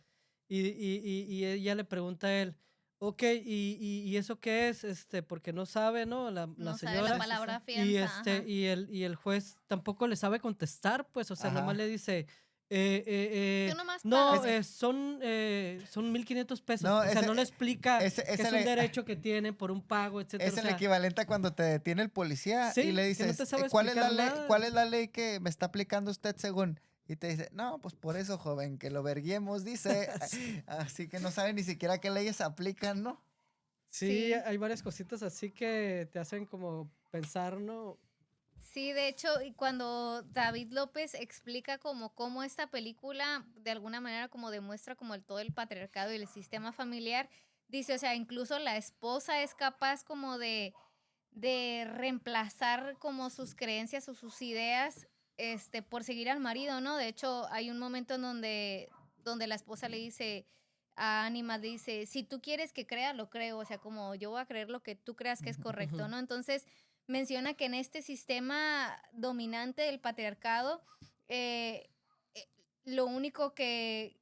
Y ella le pregunta a él, ok, ¿y eso qué es? Porque no sabe, ¿no? La No sabe la señora. Sí, sí, sí. palabra Y fianza, ajá. y el juez tampoco le sabe contestar, pues, o sea, nomás Ajá. le dice, Tú nomás no, págame. son 1,500 pesos. No, O sea, no le explica que es es un derecho que tienen por un pago, etcétera. es O el sea, equivalente a cuando te detiene el policía y le sí, que no te dices, sabe ¿cuál es la explicar ley, nada. cuál es la ley que me está aplicando usted según? Y te dice, no, pues por eso, joven, que lo verguemos, dice. Así que no sabe ni siquiera qué leyes aplican, ¿no? Sí, Sí. hay varias cositas así que te hacen como pensar, ¿no? Sí, de hecho, y cuando David López explica como cómo esta película de alguna manera como demuestra como todo el patriarcado y el sistema familiar, dice, o sea, incluso la esposa es capaz como de reemplazar como sus creencias o sus ideas por seguir al marido, ¿no? De hecho, hay un momento en donde la esposa le dice a Ánimas, le dice, si tú quieres que crea, lo creo, o sea, como yo voy a creer lo que tú creas que es correcto, Ujú. ¿no? Entonces, menciona que en este sistema dominante del patriarcado, eh, eh, lo único que,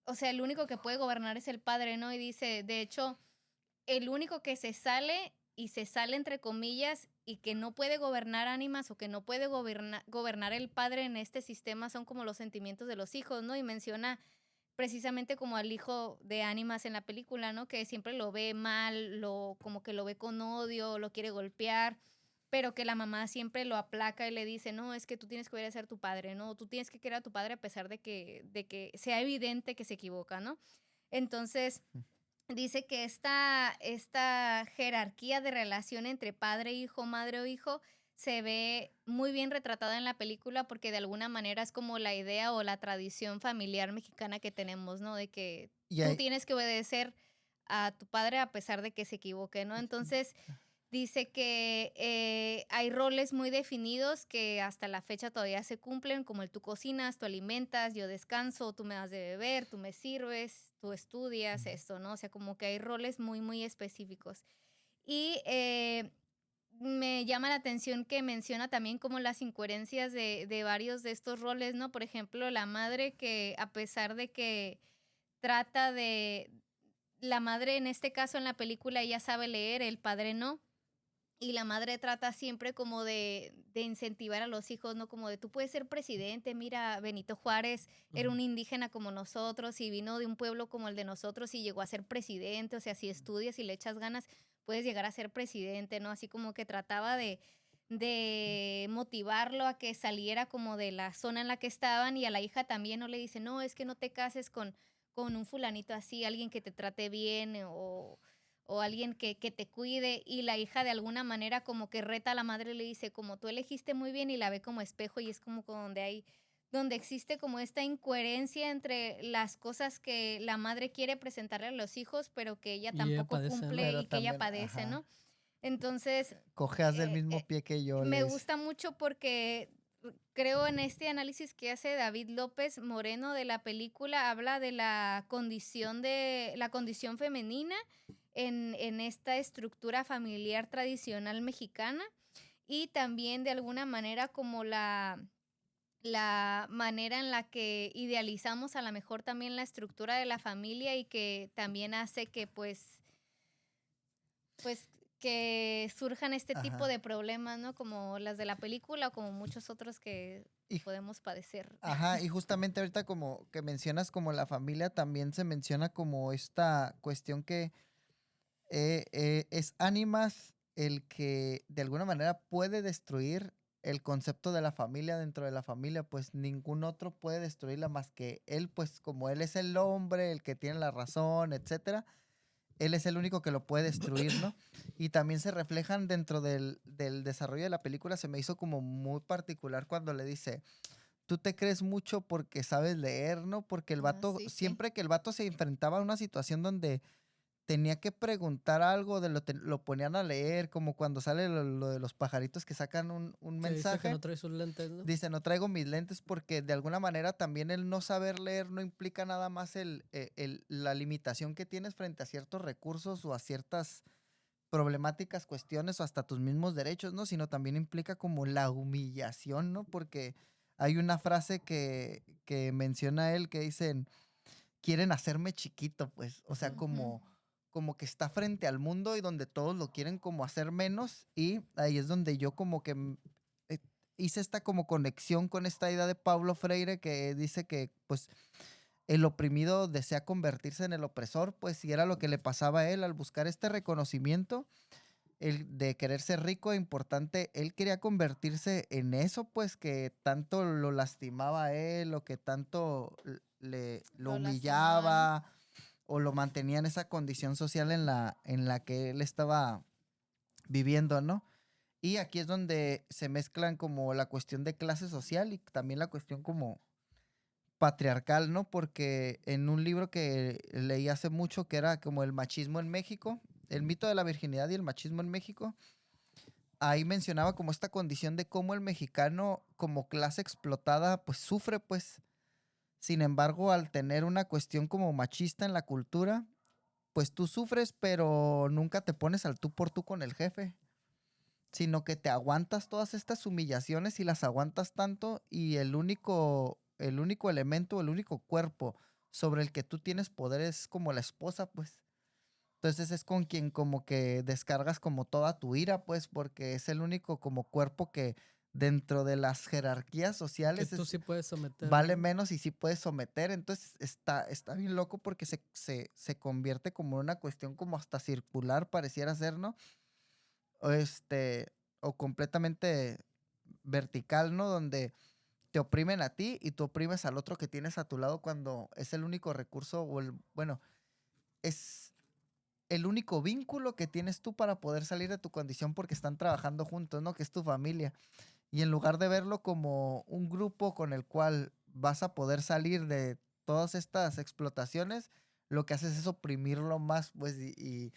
o sea, el único que puede gobernar es el padre, ¿no? Y dice, de hecho, el único que se sale y se sale entre comillas y que no puede gobernar ánimas o que no puede gobernar el padre en este sistema son como los sentimientos de los hijos, ¿no? Y menciona precisamente como al hijo de ánimas en la película, ¿no? Que siempre lo ve mal, como que lo ve con odio, lo quiere golpear, pero que la mamá siempre lo aplaca y le dice, no, es que tú tienes que obedecer a tu padre, ¿no? Tú tienes que querer a tu padre a pesar de que sea evidente que se equivoca, ¿no? Entonces, dice que esta jerarquía de relación entre padre e hijo, madre o hijo, se ve muy bien retratada en la película porque de alguna manera es como la idea o la tradición familiar mexicana que tenemos, ¿no? De que Y tú hay, tienes que obedecer a tu padre a pesar de que se equivoque, ¿no? Entonces, dice que hay roles muy definidos que hasta la fecha todavía se cumplen, como el tú cocinas, tú alimentas, yo descanso, tú me das de beber, tú me sirves, tú estudias, esto, ¿no? O sea, como que hay roles muy, muy específicos. Y me llama la atención que menciona también como las incoherencias de varios de estos roles, ¿no? Por ejemplo, la madre que a pesar de que trata de... La madre en este caso en la película ella sabe leer, el padre no. Y la madre trata siempre como de incentivar a los hijos, ¿no? Como de tú puedes ser presidente, mira, Benito Juárez era Ujú. un indígena como nosotros y vino de un pueblo como el de nosotros y llegó a ser presidente, o sea, si estudias y le echas ganas, puedes llegar a ser presidente, ¿no? Así como que trataba de motivarlo a que saliera como de la zona en la que estaban y a la hija también no le dice, no, es que no te cases con un fulanito así, alguien que te trate bien o alguien que te cuide y la hija de alguna manera como que reta a la madre y le dice como tú elegiste muy bien y la ve como espejo y es como donde existe como esta incoherencia entre las cosas que la madre quiere presentarle a los hijos pero que ella Y ella tampoco padece, ¿no? cumple pero y que ella también, padece, ajá, ¿no? Entonces, cojeas del eh, mismo eh, pie que yo, me les. gusta mucho porque creo en este análisis que hace David López Moreno de la película, habla de la condición femenina en esta estructura familiar tradicional mexicana y también de alguna manera como la manera en la que idealizamos a lo mejor también la estructura de la familia y que también hace que pues que surjan este tipo Ajá. de problemas, ¿no? Como las de la película o como muchos otros que Y, podemos padecer. ajá, y justamente ahorita como que mencionas como la familia, también se menciona como esta cuestión que es Ánimas el que de alguna manera puede destruir el concepto de la familia dentro de la familia, pues ningún otro puede destruirla más que él, pues como él es el hombre, el que tiene la razón, etcétera, él es el único que lo puede destruir, ¿no? Y también se reflejan dentro del desarrollo de la película, se me hizo como muy particular cuando le dice, tú te crees mucho porque sabes leer, ¿no? Porque el Ah, vato, sí, sí. siempre que el vato se enfrentaba a una situación donde tenía que preguntar algo, lo ponían a leer, como cuando sale lo de los pajaritos que sacan un Que dice que mensaje. no trae sus lentes, ¿no? Dice, no traigo mis lentes porque de alguna manera también el no saber leer no implica nada más la limitación que tienes frente a ciertos recursos o a ciertas problemáticas, cuestiones o hasta tus mismos derechos, ¿no? Sino también implica como la humillación, ¿no? Porque hay una frase que menciona él que dicen, quieren hacerme chiquito, pues, o sea, Ujú. Ujú. como que está frente al mundo y donde todos lo quieren como hacer menos y ahí es donde yo como que eh, hice esta como conexión con esta idea de Paulo Freire que dice que pues el oprimido desea convertirse en el opresor, pues y era lo que le pasaba a él al buscar este reconocimiento, el de querer ser rico e importante, él quería convertirse en eso, pues que tanto lo lastimaba a él o que tanto lo Lo lastimaba, ¿no? humillaba o lo mantenía en esa condición social en la que él estaba viviendo, ¿no? Y aquí es donde se mezclan como la cuestión de clase social y también la cuestión como patriarcal, ¿no? Porque en un libro que leí hace mucho que era como el machismo en México, el mito de la virginidad y el machismo en México, ahí mencionaba como esta condición de cómo el mexicano como clase explotada pues sufre pues. Sin embargo, al tener una cuestión como machista en la cultura, pues tú sufres, pero nunca te pones al tú por tú con el jefe, sino que te aguantas todas estas humillaciones y las aguantas tanto y el único elemento, el único cuerpo sobre el que tú tienes poder es como la esposa, pues. Entonces es con quien como que descargas como toda tu ira, pues, porque es el único como cuerpo que dentro de las jerarquías Que sociales tú sí puedes someter, vale ¿no? menos y sí puedes someter. Entonces está bien loco porque se convierte como en una cuestión como hasta circular, pareciera ser, ¿no? O o completamente vertical, ¿no? Donde te oprimen a ti y tú oprimes al otro que tienes a tu lado cuando es el único recurso bueno, es el único vínculo que tienes tú para poder salir de tu condición porque están trabajando juntos, ¿no? Que es tu familia. Y en lugar de verlo como un grupo con el cual vas a poder salir de todas estas explotaciones, lo que haces es oprimirlo más, pues, y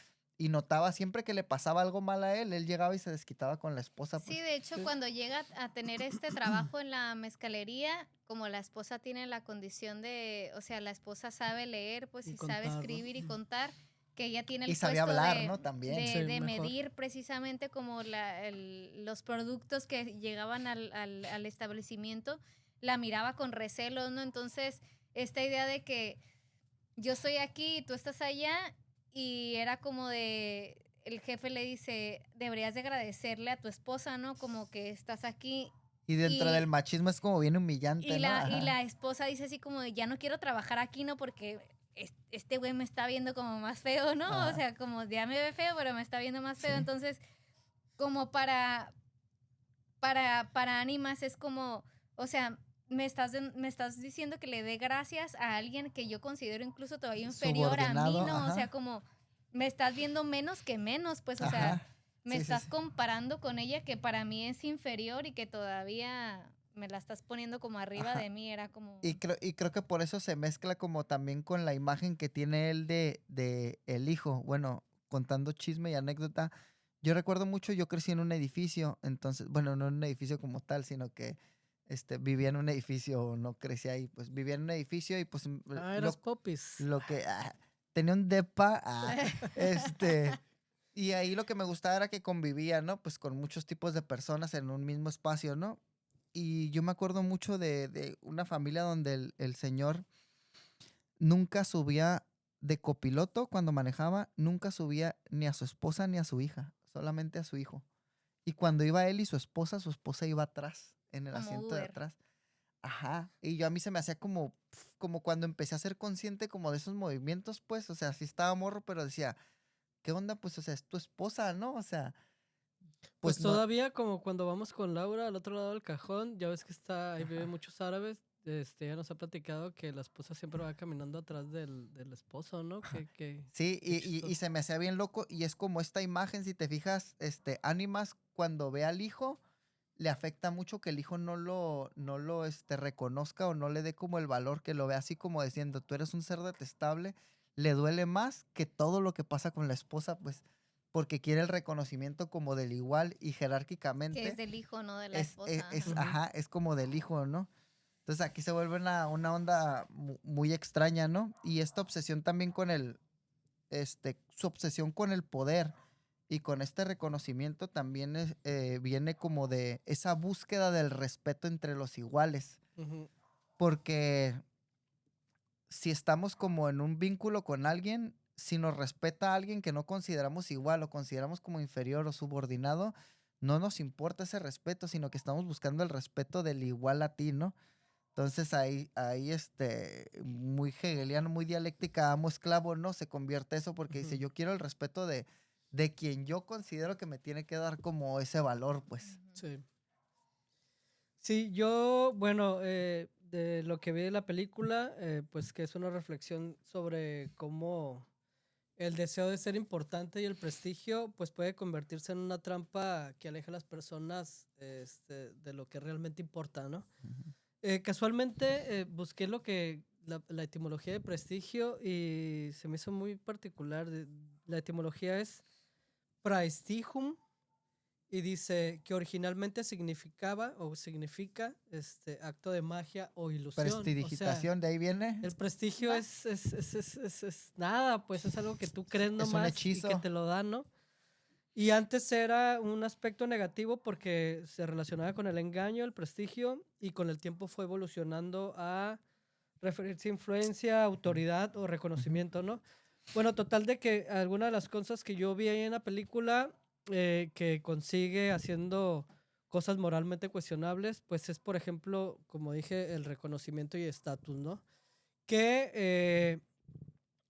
notaba siempre que le pasaba algo mal a él llegaba y se desquitaba con la esposa, Sí, pues. de hecho, Sí. cuando llega a tener este trabajo en la mezcalería, como la esposa tiene la condición de, o sea, la esposa sabe leer, pues, Y y sabe contar, ¿no? escribir y contar, que ella tiene Y el sabía puesto hablar, ¿no? También. Sí, de mejor. medir precisamente como los productos que llegaban al establecimiento, la miraba con recelo, ¿no? Entonces, esta idea de que yo estoy aquí y tú estás allá, y era como de, el jefe le dice, deberías de agradecerle a tu esposa, ¿no? Como que estás aquí. Y dentro del Y, machismo es como bien humillante, y, ¿no? la, y Ajá. la esposa dice así como de, ya no quiero trabajar aquí, ¿no? Porque este güey me está viendo como más feo, ¿no? O Ajá. sea, como ya me ve feo, pero me está viendo más feo. Sí. Entonces, como para Ánimas es como, o sea, me estás diciendo que le dé gracias a alguien que yo considero incluso todavía inferior a mí, Subordinado, ¿no? O sea, ajá. como me estás viendo menos que menos, pues, o sea, Ajá. me Sí, sí, estás sí. comparando con ella que para mí es inferior y que todavía me la estás poniendo como arriba Ajá. de mí, era como... Y creo que por eso se mezcla como también con la imagen que tiene él de el hijo. Bueno, contando chisme y anécdota. Yo recuerdo mucho, yo crecí en un edificio, entonces, bueno, no en un edificio como tal, sino que vivía en un edificio, no crecí ahí, pues vivía en un edificio y pues Ah, eras popis. lo que tenía un depa, este, y ahí lo que me gustaba era que convivía, ¿no? Pues con muchos tipos de personas en un mismo espacio, ¿no? Y yo me acuerdo mucho de una familia donde el señor nunca subía de copiloto cuando manejaba, nunca subía ni a su esposa ni a su hija, solamente a su hijo. Y cuando iba él y su esposa iba atrás, en el como asiento de Uber. atrás. Ajá. Y yo a mí se me hacía como cuando empecé a ser consciente como de esos movimientos, pues, o sea, sí estaba morro, pero decía, ¿qué onda? Pues, o sea, es tu esposa, ¿no? O sea, pues Pues no. todavía como cuando vamos con Laura al otro lado del cajón, ya ves que ahí viven Ajá. muchos árabes, ella nos ha platicado que la esposa siempre va caminando atrás del esposo, ¿no? Sí, Qué y chistoso. se me hacía bien loco y es como esta imagen, si te fijas, Ánimas cuando ve al hijo, le afecta mucho que el hijo no lo reconozca o no le dé como el valor, que lo vea así como diciendo, tú eres un ser detestable, le duele más que todo lo que pasa con la esposa, pues, porque quiere el reconocimiento como del igual y Que es jerárquicamente del hijo, ¿no? De la esposa. Ajá. Ujú. ajá, es como del hijo, ¿no? Entonces aquí se vuelve una onda muy extraña, ¿no? Y esta obsesión también con su obsesión con el poder y con este reconocimiento también viene como de esa búsqueda del respeto entre los iguales. Ujú. Porque si estamos como en un vínculo con alguien, si nos respeta a alguien que no consideramos igual o consideramos como inferior o subordinado, no nos importa ese respeto, sino que estamos buscando el respeto del igual a ti, ¿no? Entonces ahí muy hegeliano, muy dialéctica, amo esclavo, no se convierte eso porque dice, Ujú. yo quiero el respeto de quien yo considero que me tiene que dar como ese valor, pues. Sí. Sí, yo, bueno, de lo que vi de la película, pues que es una reflexión sobre cómo el deseo de ser importante y el prestigio, pues puede convertirse en una trampa que aleja a las personas de lo que realmente importa, ¿no? Ujú. Casualmente busqué la etimología de prestigio y se me hizo muy particular. La etimología es praestigium y dice que originalmente significaba o significa acto de magia o ilusión. O sea, Prestidigitación, de ahí viene. el prestigio Va. es nada, pues es algo que tú crees Es un nomás y que hechizo. te lo dan, ¿no? Y antes era un aspecto negativo porque se relacionaba con el engaño, el prestigio, y con el tiempo fue evolucionando a referirse a influencia, autoridad o reconocimiento, ¿no? Bueno, total de que alguna de las cosas que yo vi ahí en la película que consigue haciendo cosas moralmente cuestionables, pues es, por ejemplo, como dije, el reconocimiento y estatus, ¿no? Que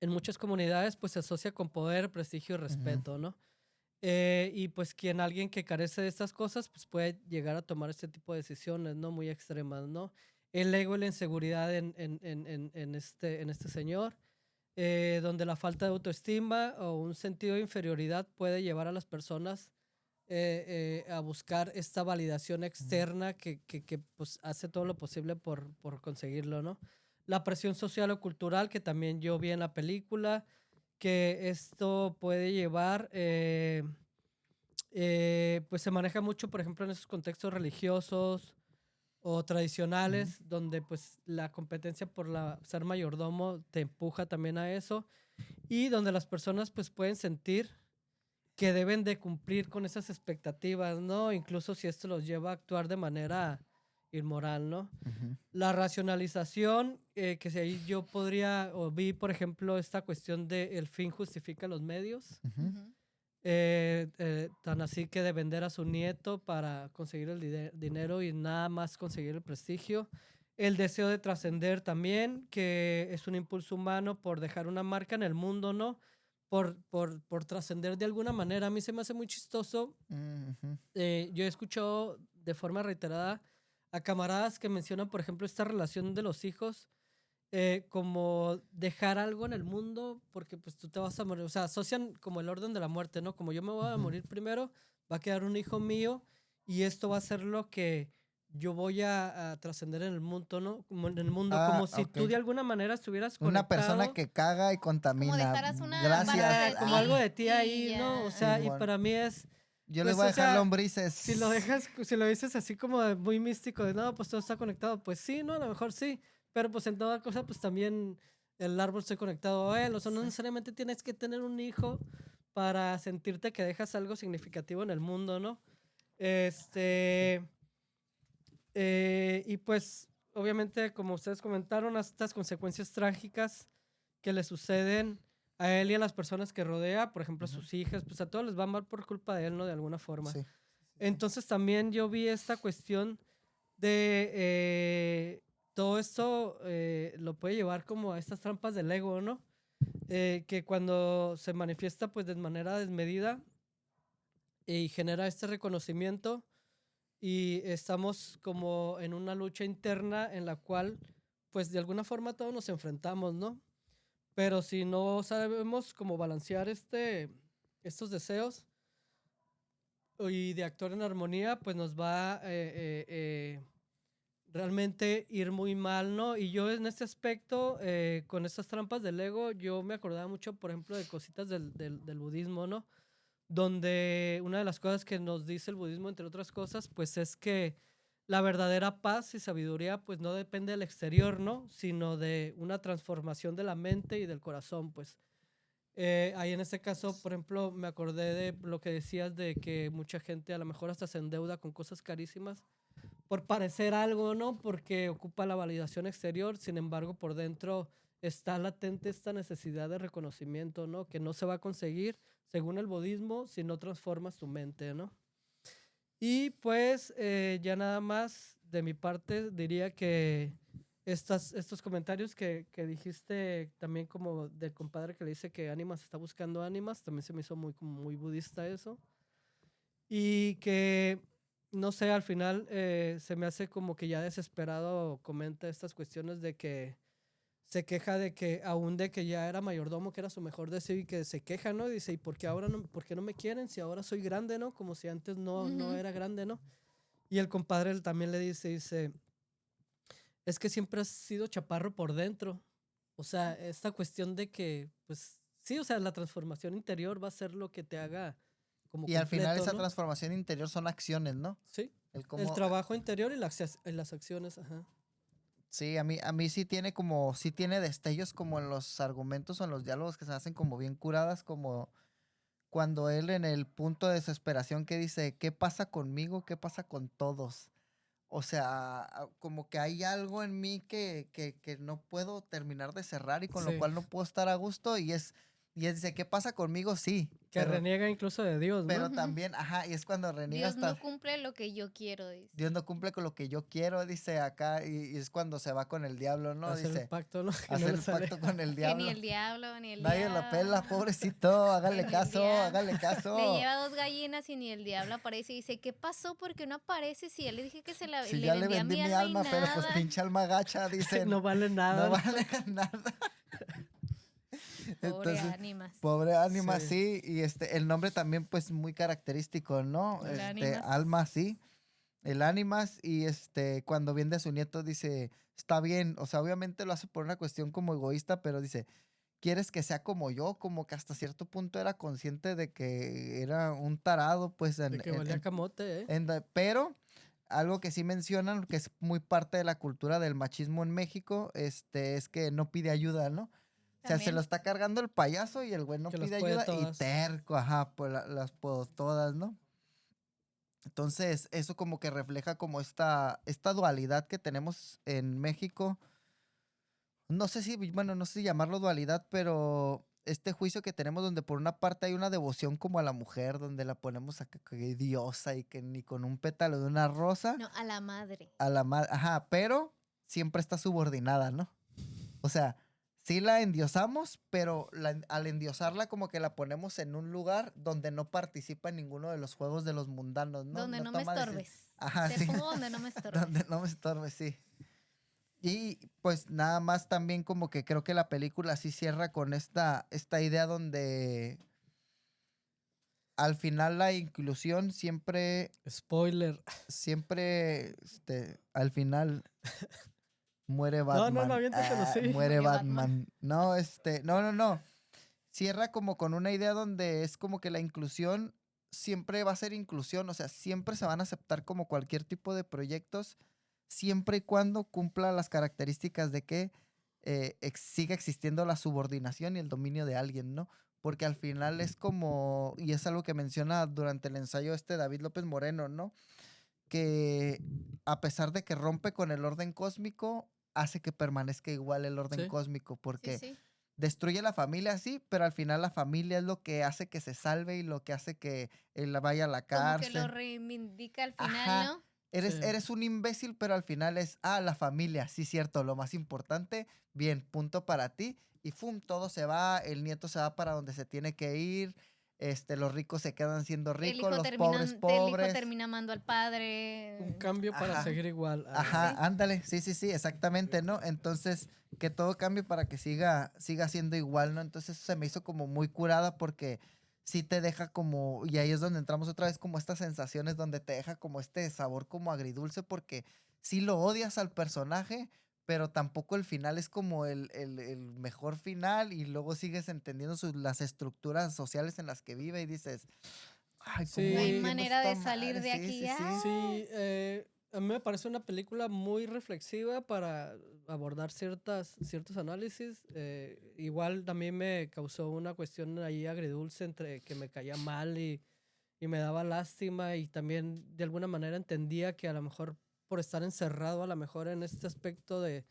en muchas comunidades pues se asocia con poder, prestigio y respeto, ¿no? Y pues alguien que carece de estas cosas pues puede llegar a tomar este tipo de decisiones, ¿no? Muy extremas, ¿no? El ego y la inseguridad en este señor, donde la falta de autoestima o un sentido de inferioridad puede llevar a las personas a buscar esta validación externa que pues hace todo lo posible por conseguirlo, ¿no? La presión social o cultural que también yo vi en la película, que esto puede llevar, pues se maneja mucho, por ejemplo, en esos contextos religiosos o tradicionales, donde pues la competencia por ser mayordomo te empuja también a eso, y donde las personas pues pueden sentir que deben de cumplir con esas expectativas, ¿no? Incluso si esto los lleva a actuar de manera inmoral, ¿no? Ujú. La racionalización, que si ahí yo podría, o vi, por ejemplo, esta cuestión de el fin justifica los medios, Ujú. Ujú. tan así que de vender a su nieto para conseguir el dinero y nada más conseguir el prestigio. El deseo de trascender también, que es un impulso humano por dejar una marca en el mundo, ¿no? Por trascender de alguna manera. A mí se me hace muy chistoso. Ujú. Yo he escuchado de forma reiterada a camaradas que mencionan, por ejemplo, esta relación de los hijos como dejar algo en el mundo porque pues tú te vas a morir, o sea, asocian como el orden de la muerte, ¿no? Como yo me voy a Ujú. morir primero, va a quedar un hijo mío y esto va a ser lo que yo voy a trascender en el mundo, ¿no? Como en el mundo, Ah, como si ok. tú de alguna manera estuvieras Una persona conectado. que caga y Como contamina. dejaras una parte Gracias. de Como algo ti de ti y ahí, ¿no? O ya. sea, y Simón. para mí es, Yo les pues, voy a o dejar sea, lombrices. si lo dices así como de muy místico, de no, pues todo está conectado, pues sí, ¿no? A lo mejor sí, pero pues en toda cosa, pues también el árbol está conectado a él, o sea, no Sí. necesariamente tienes que tener un hijo para sentirte que dejas algo significativo en el mundo, ¿no? Este, y pues, obviamente, como ustedes comentaron, estas consecuencias trágicas que le suceden a él y a las personas que rodea, por ejemplo, a Ujú. sus hijas, pues a todos les va mal por culpa de él, ¿no? De alguna forma. Sí. Entonces también yo vi esta cuestión de todo esto lo puede llevar como a estas trampas del ego, ¿no? Que cuando se manifiesta pues de manera desmedida y genera este reconocimiento y estamos como en una lucha interna en la cual pues de alguna forma todos nos enfrentamos, ¿no? Pero si no sabemos cómo balancear estos deseos y de actuar en armonía, pues nos va realmente ir muy mal, ¿no? Y yo en este aspecto, con estas trampas del ego, yo me acordaba mucho, por ejemplo, de cositas del budismo, ¿no? Donde una de las cosas que nos dice el budismo, entre otras cosas, pues es que la verdadera paz y sabiduría, pues no depende del exterior, ¿no? Sino de una transformación de la mente y del corazón, pues. Ahí en este caso, por ejemplo, me acordé de lo que decías de que mucha gente a lo mejor hasta se endeuda con cosas carísimas por parecer algo, ¿no? Porque ocupa la validación exterior, sin embargo, por dentro está latente esta necesidad de reconocimiento, ¿no? Que no se va a conseguir, según el budismo, si no transformas tu mente, ¿no? Y pues ya nada más de mi parte diría que estos comentarios que dijiste también como del compadre que le dice que Ánimas está buscando ánimas, también se me hizo muy, como muy budista eso. Y que, no sé, al final se me hace como que ya desesperado comenta estas cuestiones de que se queja de que aún de que ya era mayordomo, que era su mejor deseo y que se queja, ¿no? Dice, ¿y por qué ahora no, por qué no me quieren si ahora soy grande, ¿no? Como si antes no Ujú. era grande, ¿no? Y el compadre él también le dice, es que siempre has sido chaparro por dentro. O sea, esta cuestión de que, pues, sí, o sea, la transformación interior va a ser lo que te haga como Y al final completo, esa ¿no? transformación interior son acciones, ¿no? Sí, El el cómo, trabajo interior y las acciones, ajá. sí, a mí sí tiene sí tiene destellos como en los argumentos o en los diálogos que se hacen como bien curadas, como cuando él en el punto de desesperación que dice, ¿qué pasa conmigo? ¿Qué pasa con todos? O sea, como que hay algo en mí que no puedo terminar de cerrar y con lo Sí, cual no puedo estar a gusto y él dice, ¿qué pasa conmigo? Sí, que reniega incluso de Dios, ¿no? pero Ujú. también, ajá, y es cuando reniega Dios hasta, no cumple lo que yo quiero, dice. Dios no cumple con lo que yo quiero, dice acá, y es cuando se va con el diablo, ¿no? Hacer el Dice, pacto, ¿no? Que no hacer le el sale. pacto con el Que ni diablo. el diablo, ni el Nadie lo pela, diablo. pobrecito, Que hágale ni el caso, diablo. hágale Le caso. lleva 2 gallinas y ni el diablo aparece y dice, ¿qué pasó? ¿Por qué no aparece? Si ya le dije que Si le ya le vendía vendí mi mi alma y alma, pero pues nada. pinche alma gacha, dicen, No vale no nada, ¿no? vale nada. Pobre Entonces, ánimas. pobre Ánima, Sí. sí, y el nombre también pues muy característico, ¿no? El Eh, ánimas. Alma, sí, el Ánimas, y cuando viene a su nieto dice, está bien, o sea, obviamente lo hace por una cuestión como egoísta, pero dice, ¿quieres que sea como yo? Como que hasta cierto punto era consciente de que era un tarado, pues, de que valía camote, ¿eh? pero algo que sí mencionan, que es muy parte de la cultura del machismo en México, es que no pide ayuda, ¿no? O sea, se lo También. está cargando el payaso y el güey no Que las pide puede ayuda y todas. terco, ajá, pues las puedo todas, ¿no? Entonces, eso como que refleja como esta dualidad que tenemos en México. No sé si, bueno, no sé si llamarlo dualidad, pero este juicio que tenemos donde por una parte hay una devoción como a la mujer, donde la ponemos a que diosa y que ni con un pétalo de una rosa, No, a la madre. a la madre, ajá, pero siempre está subordinada, ¿no? O sea, sí la endiosamos, pero al endiosarla como que la ponemos en un lugar donde no participa en ninguno de los juegos de los mundanos, ¿no? Donde No no me toma decisiones. estorbes. Ajá, Te sí. pongo donde no me estorbes. Donde no me estorbe, sí. Y pues nada más también como que creo que la película sí cierra con esta idea donde al final la inclusión Spoiler. al final muere No, no, no, Batman. aviéntatelo, sí. Muere Murió Batman. Batman. No, no. Cierra como con una idea donde es como que la inclusión siempre va a ser inclusión, o sea, siempre se van a aceptar como cualquier tipo de proyectos, siempre y cuando cumpla las características de que siga existiendo la subordinación y el dominio de alguien, ¿no? Porque al final es como, y es algo que menciona durante el ensayo David López Moreno, ¿no? Que a pesar de que rompe con el orden cósmico, hace que permanezca igual el orden Sí. cósmico, Sí, porque sí. destruye la familia, sí, pero al final la familia es lo que hace que se salve y lo que hace que él vaya a la Como que lo cárcel. reivindica al final, Ajá. ¿no? Eres, Sí. eres un imbécil, pero al final es, la familia, sí, cierto, lo más importante, bien, punto para ti. Y ¡fum! Todo se va, el nieto se va para donde se tiene que ir, los ricos se quedan siendo ricos, los pobres El hijo pobres. termina amando al Un padre. cambio para Ajá. seguir igual. Ajá, Sí. ándale, sí, exactamente, ¿no? Entonces, que todo cambie para que siga siendo igual, ¿no? Entonces, eso se me hizo como muy curada porque sí te deja como, y ahí es donde entramos otra vez como estas sensaciones donde te deja como este sabor como agridulce porque sí lo odias al personaje, pero tampoco el final es como el mejor final y luego sigues entendiendo las estructuras sociales en las que vive y dices, ay, ¿cómo No hay Sí, entiendo manera esta de salir madre? de Sí, aquí sí, ya. sí. sí. A mí me parece una película muy reflexiva para abordar ciertos análisis. Igual también me causó una cuestión ahí agridulce entre que me caía mal y me daba lástima y también de alguna manera entendía que a lo mejor por estar encerrado a lo mejor en este aspecto de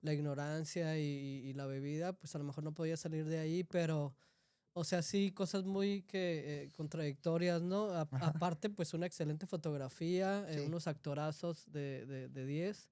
la ignorancia y la bebida, pues a lo mejor no podía salir de ahí, pero, o sea, sí, cosas muy contradictorias, ¿no? Ajá, Aparte, pues una excelente fotografía, sí. unos actorazos de 10.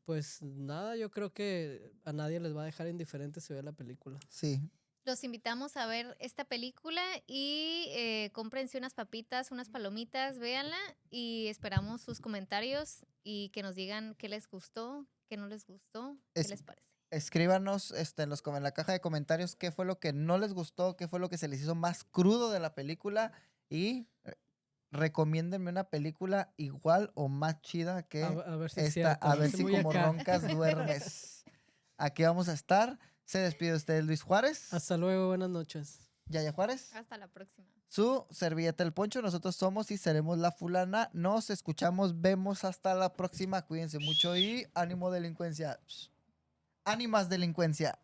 Pues nada, yo creo que a nadie les va a dejar indiferente si ve la película. Sí, Los invitamos a ver esta película y cómprense unas papitas, unas palomitas, véanla y esperamos sus comentarios y que nos digan qué les gustó, qué no les gustó, qué es, les parece. escríbanos en la caja de comentarios qué fue lo que no les gustó, qué fue lo que se les hizo más crudo de la película y recomiéndenme una película igual o más chida que A ver si es esta, cierto, a a ver ver si si muy como acá. roncas duermes. Aquí vamos a estar. Se despide usted Luis Juárez. Hasta luego, buenas noches. Yaya Juárez. Hasta la próxima. Su servilleta el Poncho. Nosotros somos y seremos la fulana. Nos escuchamos, vemos hasta la próxima. Cuídense mucho y ánimo delincuencia. Ánimas delincuencia.